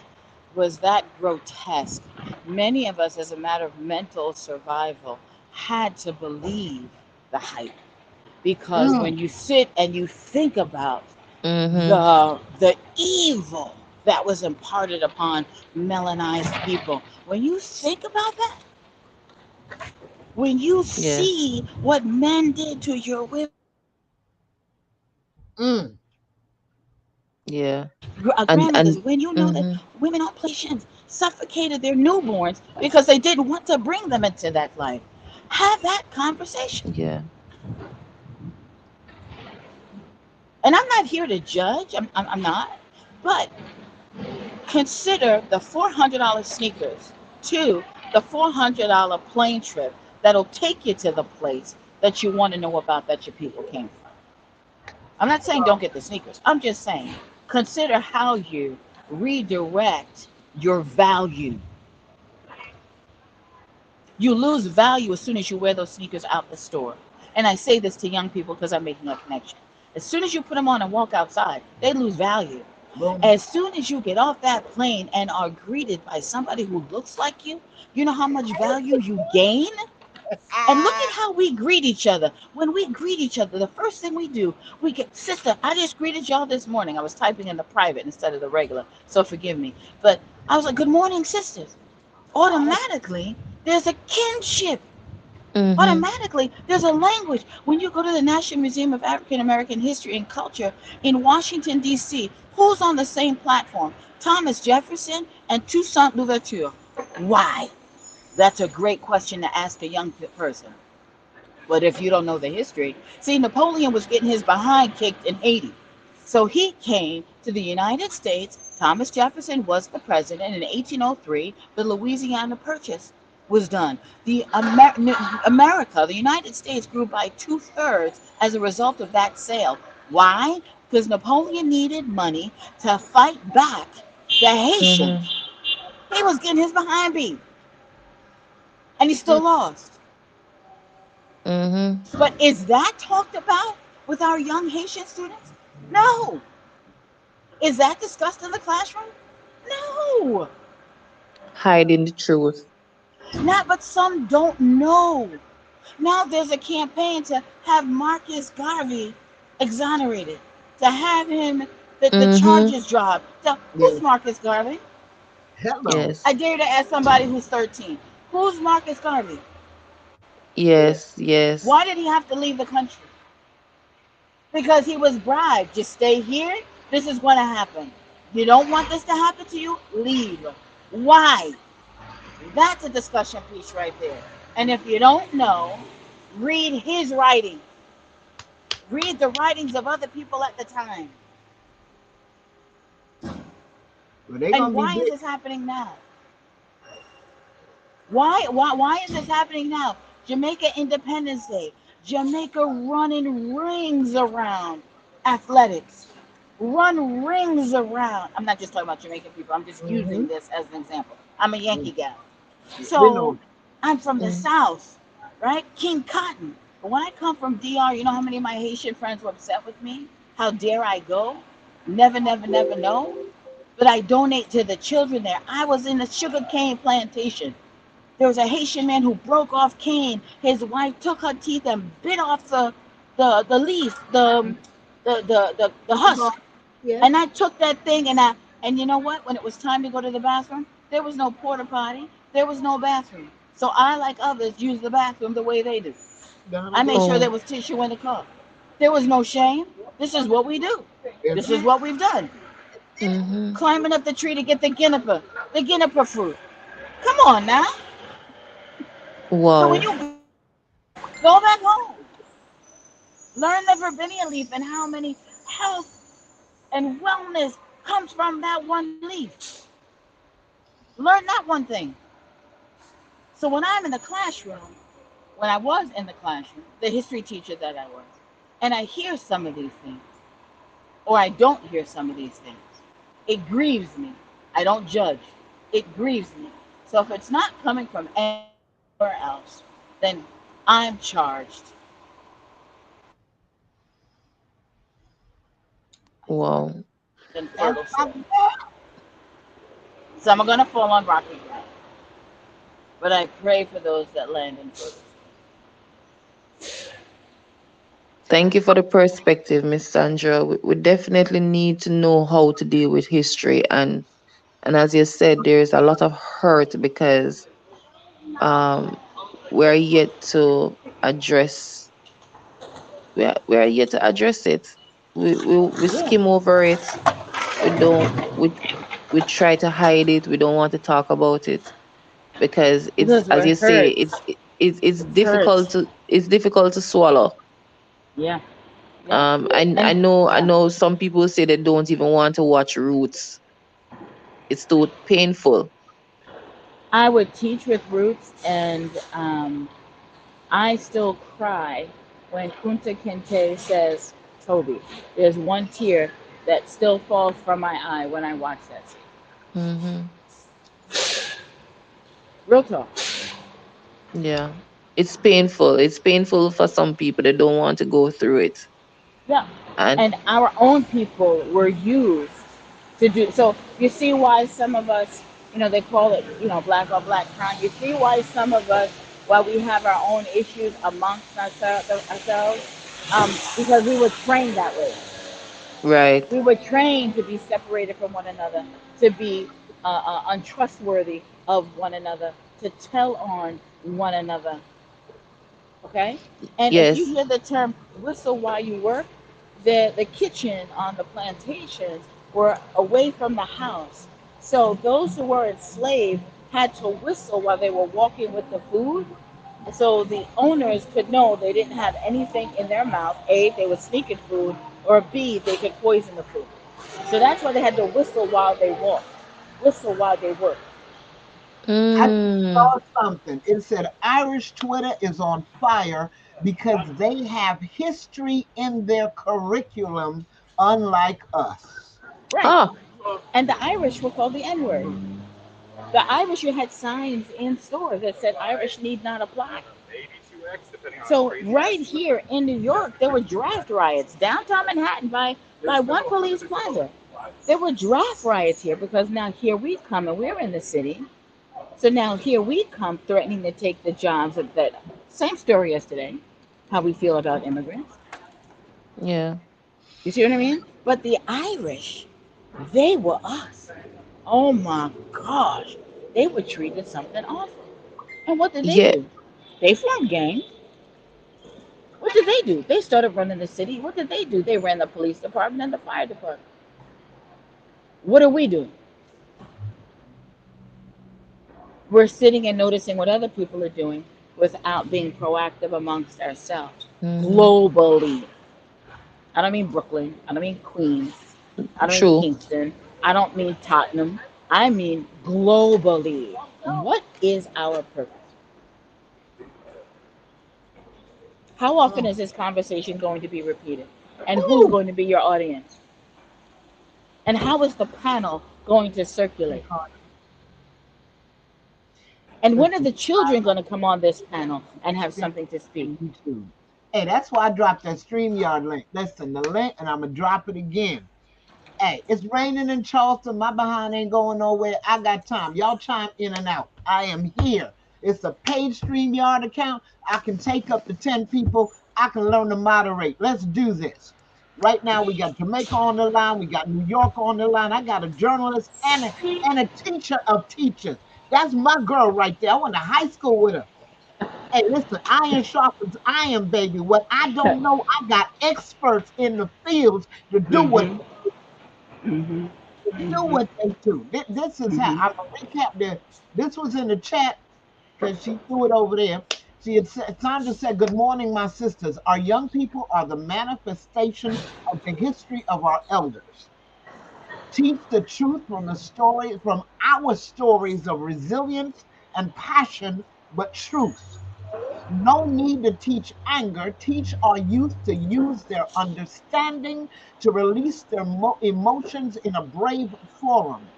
grotesque. Many of us, as a matter of mental survival, had to believe. the hype. Because Mm. when you sit and you think about Mm-hmm. the evil that was imparted upon melanized people, when you think about that, when you Yes. see what men did to your women, Mm. Yeah. grandmothers, And when you know that mm-hmm. women on plantations suffocated their newborns because they didn't want to bring them into that life, have that conversation. Yeah. And I'm not here to judge, I'm not, but consider the $400 sneakers to the $400 plane trip that'll take you to the place that you want to know about that your people came from. I'm not saying don't get the sneakers. I'm just saying consider how you redirect your value. You lose value as soon as you wear those sneakers out the store. And I say this to young people because I'm making a connection. As soon as you put them on and walk outside, they lose value. Boom. As soon as you get off that plane and are greeted by somebody who looks like you know how much value you gain? And look at Ah. how we greet each other. When we greet each other, the first thing we do, we get, sister, I just greeted y'all this morning. I was typing in the private instead of the regular, so forgive me. But I was like, good morning, sisters. Automatically, there's a kinship. Mm-hmm. Automatically, there's a language. When you go to the National Museum of African American History and Culture in Washington, D.C., who's on the same platform? Thomas Jefferson and Toussaint Louverture. Why? That's a great question to ask a young person. But if you don't know the history, see, Napoleon was getting his behind kicked in Haiti. So he came to the United States. Thomas Jefferson was the president in 1803. The Louisiana Purchase was done. America, the United States, grew by 2/3 as a result of that sale. Why? Because Napoleon needed money to fight back the Mm-hmm. Haitians. He was getting his behind beat, and he Mm. still lost. Mm-hmm. But is that talked about with our young Haitian students? No. Is that discussed in the classroom? No. Hiding the truth. Not, but some don't know. Now there's a campaign to have Marcus Garvey exonerated, to have him, the Mm-hmm. charges dropped. So, who's Yes. Marcus Garvey? Hello. Yes. I dare to ask somebody who's 13. Who's Marcus Garvey? Yes. Yes. Why did he have to leave the country? Because he was bribed. Just stay here. This is going to happen. You don't want this to happen to you? Leave. Why? That's a discussion piece right there. And if you don't know, read his writing. Read the writings of other people at the time. Well, they And gonna be why is big. this happening now? Why is this happening now? Jamaica Independence Day. Jamaica running rings around athletics. Run rings around. I'm not just talking about Jamaican people. I'm just Mm-hmm. using this as an example. I'm a Yankee gal. We So know. I'm from the Mm. South, right? King Cotton. But when I come from DR, you know how many of my Haitian friends were upset with me? How dare I go? Never, never, never know. But I donate to the children there. I was in the sugarcane plantation. There was a Haitian man who broke off cane. His wife took her teeth and bit off the leaf, the The bar. husk. Yes. And I took that thing and you know what? When it was time to go to the bathroom, there was no porta potty. There was no bathroom. So I, like others, used the bathroom the way they do. Donna I made Dixon. sure there Oh. was tissue in the car. There was no shame. This is what we do. Yes, This is ma'am. what we've done. Mm-hmm. Climbing up the tree to get the Guinepa fruit. Come on now. So when Wow. you go back home, learn the verbena leaf and how many health and wellness comes from that one leaf. Learn that one thing. So when I'm in the classroom, when I was in the classroom, the history teacher that I was, and I hear some of these things, or I don't hear some of these things, it grieves me. I don't judge. It grieves me. So if it's not coming from anywhere else, then I'm charged. Wow. Then fertile soil. Some are going to fall on rocky ground, but I pray for those that land in fertile soil. Thank you for the perspective, Miss Sandra. We definitely need to know how to deal with history, and as you said, there is a lot of hurt because um we're yet to address we are yet to address it. We Yeah, skim over it. We don't we try to hide it. We don't want to talk about it because it's, because as we're you say, hurt. it's It's hurt. difficult to swallow. Yeah, yeah. I And know, yeah, some people say they don't even want to watch Roots. It's too painful. I would teach with Roots, and I still cry when Kunta Kinte says Toby. There's one tear that still falls from my eye when I watch that scene. Hmm. Real talk. Yeah, it's painful. It's painful for some people. They don't want to go through it. Yeah. And And our own people were used to do so. You see why some of us, they call it, black on black crime. You see why some of us, while we have our own issues amongst ourselves, because we were trained that way. right, We were trained to be separated from one another, to be untrustworthy of one another, to tell on one another. Okay? And if you yes, hear the term whistle while you work, the kitchen on the plantations were away from the house. So those who were enslaved had to whistle while they were walking with the food. So the owners could know they didn't have anything in their mouth. A, they were sneaking food, or B, they could poison the food. So that's why they had to whistle while they walked, whistle while they worked. I just mm, saw something. It said Irish Twitter is on fire because they have history in their curriculum, unlike us. Right. ah, And the Irish were called the N word. The Irish, you had signs in stores that said Irish need not apply. So right here in New York, there were draft riots downtown Manhattan by one police plaza. There were draft riots here because now here we come and we're in the city. So now here we come threatening to take the jobs of that same story yesterday, how we feel about immigrants. yeah, You see what I mean? But the Irish, they were us. Oh my gosh. They were treated something awful. And what did they yeah, do? They formed gangs. What did they do? They started running the city. What did they do? They ran the police department and the fire department. What are we doing? We're sitting and noticing what other people are doing without being proactive amongst ourselves hmm, globally. I don't mean Brooklyn. I don't mean Queens. I don't mean true. Kingston. I don't mean Tottenham. I mean globally. What is our purpose? How often Oh, is this conversation going to be repeated? And who's woo! going to be your audience? And how is the panel going to circulate? And when are Listen, the children going to come on this panel and have stream something to speak? on YouTube. Hey, that's why I dropped that StreamYard link. Listen, the link, and I'm gonna drop it again. Hey, it's raining in Charleston. My behind ain't going nowhere. I got time. Y'all chime in and out. I am here. It's a paid StreamYard account. I can take up to 10 people. I can learn to moderate. Let's do this. Right now, we got Jamaica on the line. We got New York on the line. I got a journalist and a teacher of teachers. That's my girl right there. I went to high school with her. Hey, listen, iron sharpens iron, baby. What I don't know, I got experts in the fields to do what Mm-hmm. Mm-hmm. do Mm-hmm. what they do. This is how Mm-hmm. I'm gonna recap this. This was in the chat because she threw it over there. She had said, Sandra said, "Good morning, my sisters. Our young people are the manifestation of the history of our elders. Teach the truth from our stories of resilience and passion, but truth. No need to teach anger. Teach our youth to use their understanding to release their emotions in a brave forum.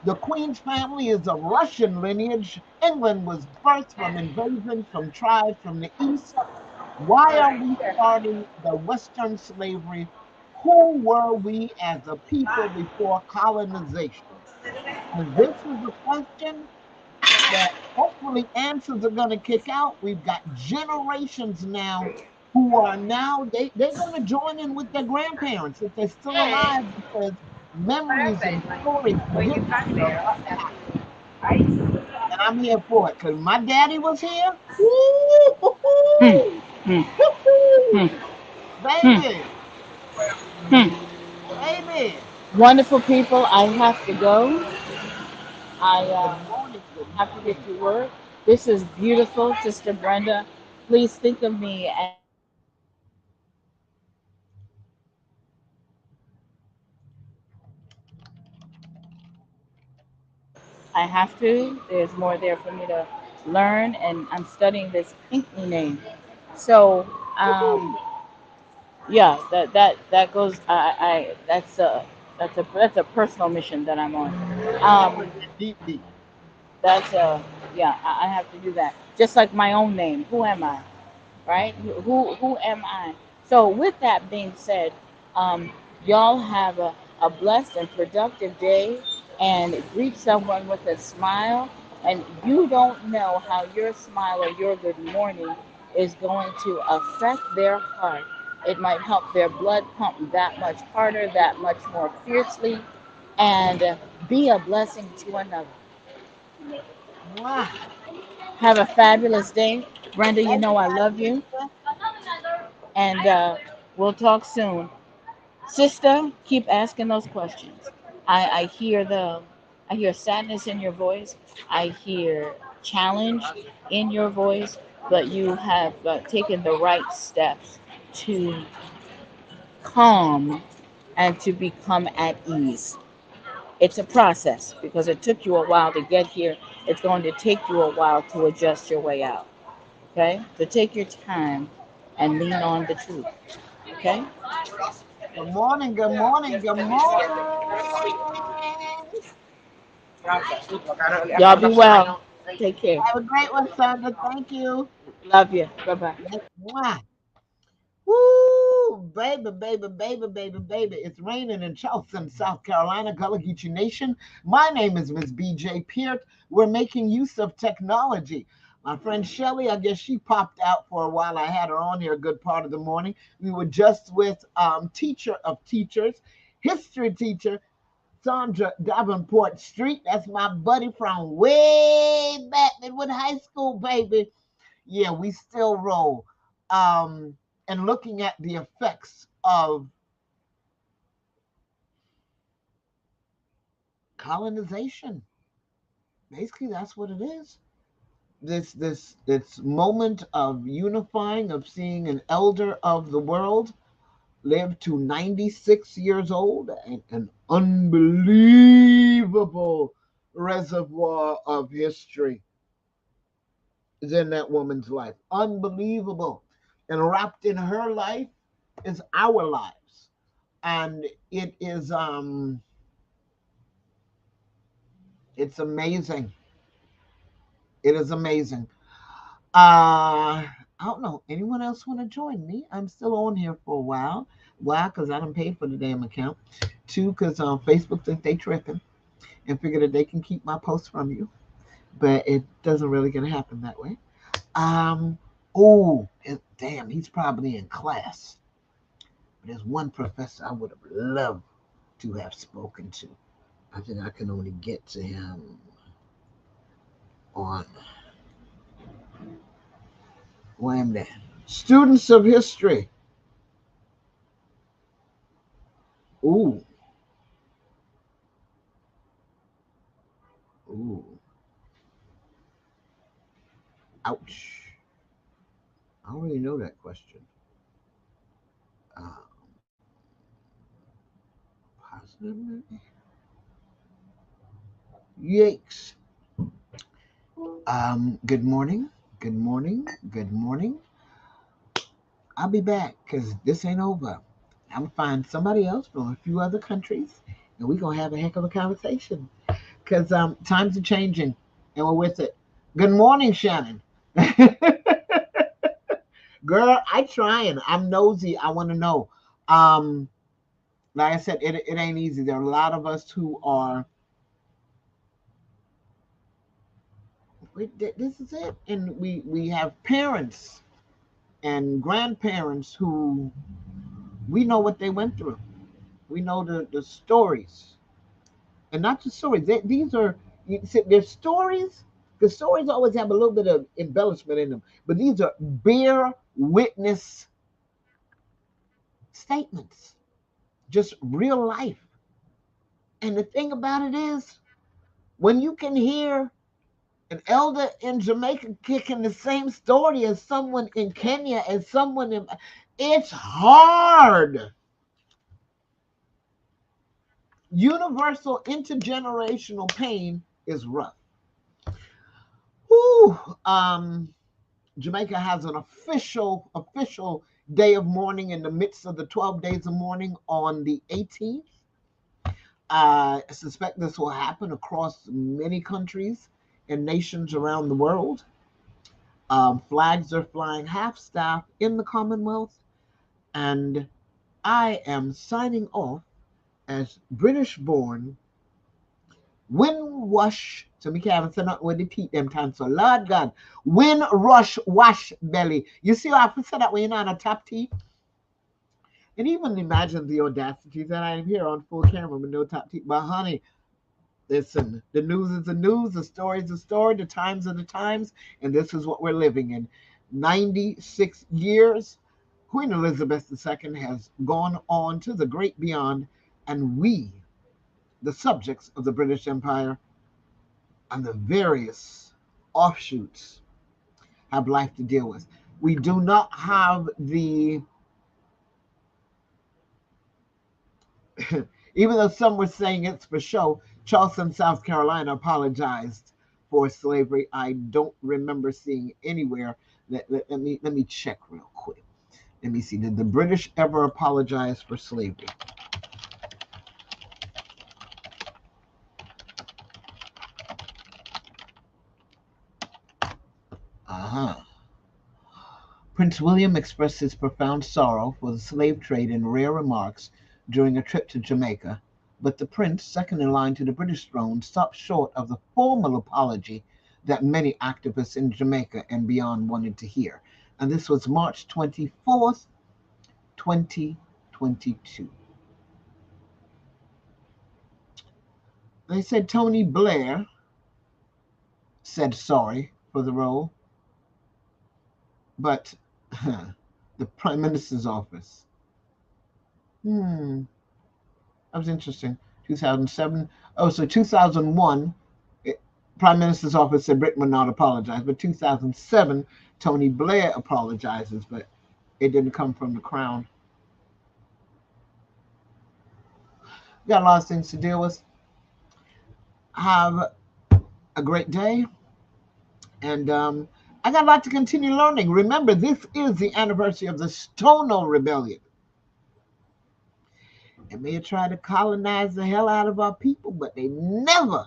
The Queen's family is of Russian lineage. England was birthed from invasion from tribes from the east. Why are we starting the Western slavery? Who were we as a people before colonization?" And this is a question that hopefully answers are going to kick out. We've got generations now who are now they're going to join in with their grandparents if they're still alive because memories and stories and history are and I'm here for it because my daddy was here. Hmm, Woo-hoo-hoo! hmm, hmm, Woo-hoo! hmm, Baby, hmm. baby. Wonderful people, I have to go. I Good morning, good have to get morning. to work. This is beautiful, Sister Brenda. Please think of me as I have to. There's more there for me to learn, and I'm studying this Pinckney name. So, Woo-hoo. yeah, that goes. That's a personal mission that I'm on. That one Um, get deep, deep. that's a yeah. I have to do that. Just like my own name. Who am I? Right? Who am I? So with that being said, um, y'all have a blessed and productive day, and greet someone with a smile. And you don't know how your smile or your good morning is going to affect their heart. It might help their blood pump that much harder, that much more fiercely, and be a blessing to another. Mwah. Have a fabulous day. Brenda, you Love know you, I my love you, sister. and we'll talk soon. Sister, keep asking those questions. I hear I hear sadness in your voice. I hear challenge in your voice, but you have taken the right steps to calm and to become at ease. It's a process because it took you a while to get here. It's going to take you a while to adjust your way out. Okay? So take your time and lean on the truth. Okay? Good morning, good morning, good morning. Y'all be well. Take care. Have a great one, Sandra. Thank you. Love you. Bye bye. Yes, mwah. Woo, baby, baby, baby, baby, baby. It's raining in Charleston, South Carolina, Gullah Geechee Nation. My name is Miss BJ Peart. We're making use of technology. My friend Shelly, I guess she popped out for a while. I had her on here a good part of the morning. We were just with teacher of teachers, history teacher, Sandra Davenport Street. That's my buddy from way back in Wood High School, baby. Yeah, we still roll. Um, and looking at the effects of colonization. Basically, that's what it is. This moment of unifying, of seeing an elder of the world live to 96 years old, and an unbelievable reservoir of history is in that woman's life. Unbelievable. And wrapped in her life is our lives. And it's amazing. It is amazing. I don't know. Anyone else want to join me? I'm still on here for a while. Why? Because I don't pay for the damn account. Two, because Facebook think they tripping and figure that they can keep my posts from you. But it doesn't really gonna happen that way. Um, damn, he's probably in class. But there's one professor I would have loved to have spoken to. I think I can only get to him on where am there? Students of history. Ooh, ooh, ouch. I don't really know that question. Uh, positive. Yikes. Good morning. Good morning. Good morning. I'll be back because this ain't over. I'm gonna find somebody else from a few other countries, and we're gonna have a heck of a conversation. Because times are changing, and we're with it. Good morning, Shannon. Girl, I trying. I'm nosy. I want to know. Um, like I said, it ain't easy. There are a lot of us who are. This is it, and we have parents. and grandparents who we know what they went through. We know the stories, and not just stories. These are they're stories. The stories always have a little bit of embellishment in them, but these are bear witness statements, just real life. And the thing about it is, when you can hear an elder in Jamaica kicking the same story as someone in Kenya, as someone in, it's hard. Universal intergenerational pain is rough. Whew. Jamaica has an official day of mourning in the midst of the 12 days of mourning on the 18th. I suspect this will happen across many countries and nations around the world. Flags are flying half staff in the Commonwealth, and I am signing off as British born Windrush. So me can't say nothing with the teeth them time. So Lord God, Windrush wash belly. You see how I said that when you're not on top teeth? And even imagine the audacity that I am here on full camera with no top teeth. But honey, listen, the news is the news, the story is the story, the times are the times, and this is what we're living in. 96 years, Queen Elizabeth II has gone on to the great beyond, and we, the subjects of the British Empire and the various offshoots, have life to deal with. We do not have the, even though some were saying it's for show, Charleston, South Carolina apologized for slavery. I don't remember seeing anywhere. Let me check real quick. Let me see. Did the British ever apologize for slavery? Uh-huh. Prince William expressed his profound sorrow for the slave trade in rare remarks during a trip to Jamaica, but the prince, second in line to the British throne, stopped short of the formal apology that many activists in Jamaica and beyond wanted to hear. And this was March 24th, 2022. They said Tony Blair said sorry for the role, but the Prime Minister's office. That was interesting. 2007. Oh, so 2001, Prime Minister's office said Britain would not apologize. But 2007, Tony Blair apologizes, but it didn't come from the crown. We got a lot of things to deal with. Have a great day. And I got a lot to continue learning. Remember, this is the anniversary of the Stono Rebellion. They may have tried to colonize the hell out of our people, but they never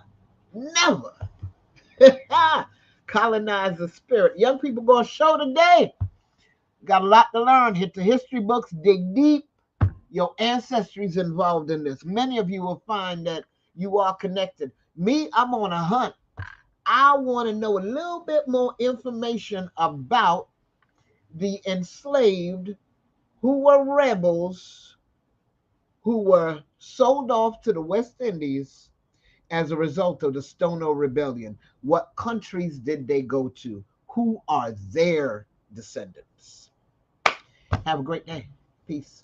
colonize the spirit. Young people gonna show today. Got a lot to learn. Hit the history books, dig deep. Your ancestry's involved in this. Many of you will find that you are connected. Me, I'm on a hunt. I want to know a little bit more information about the enslaved who were rebels, who were sold off to the West Indies as a result of the Stono Rebellion. What countries did they go to? Who are their descendants? Have a great day. Peace.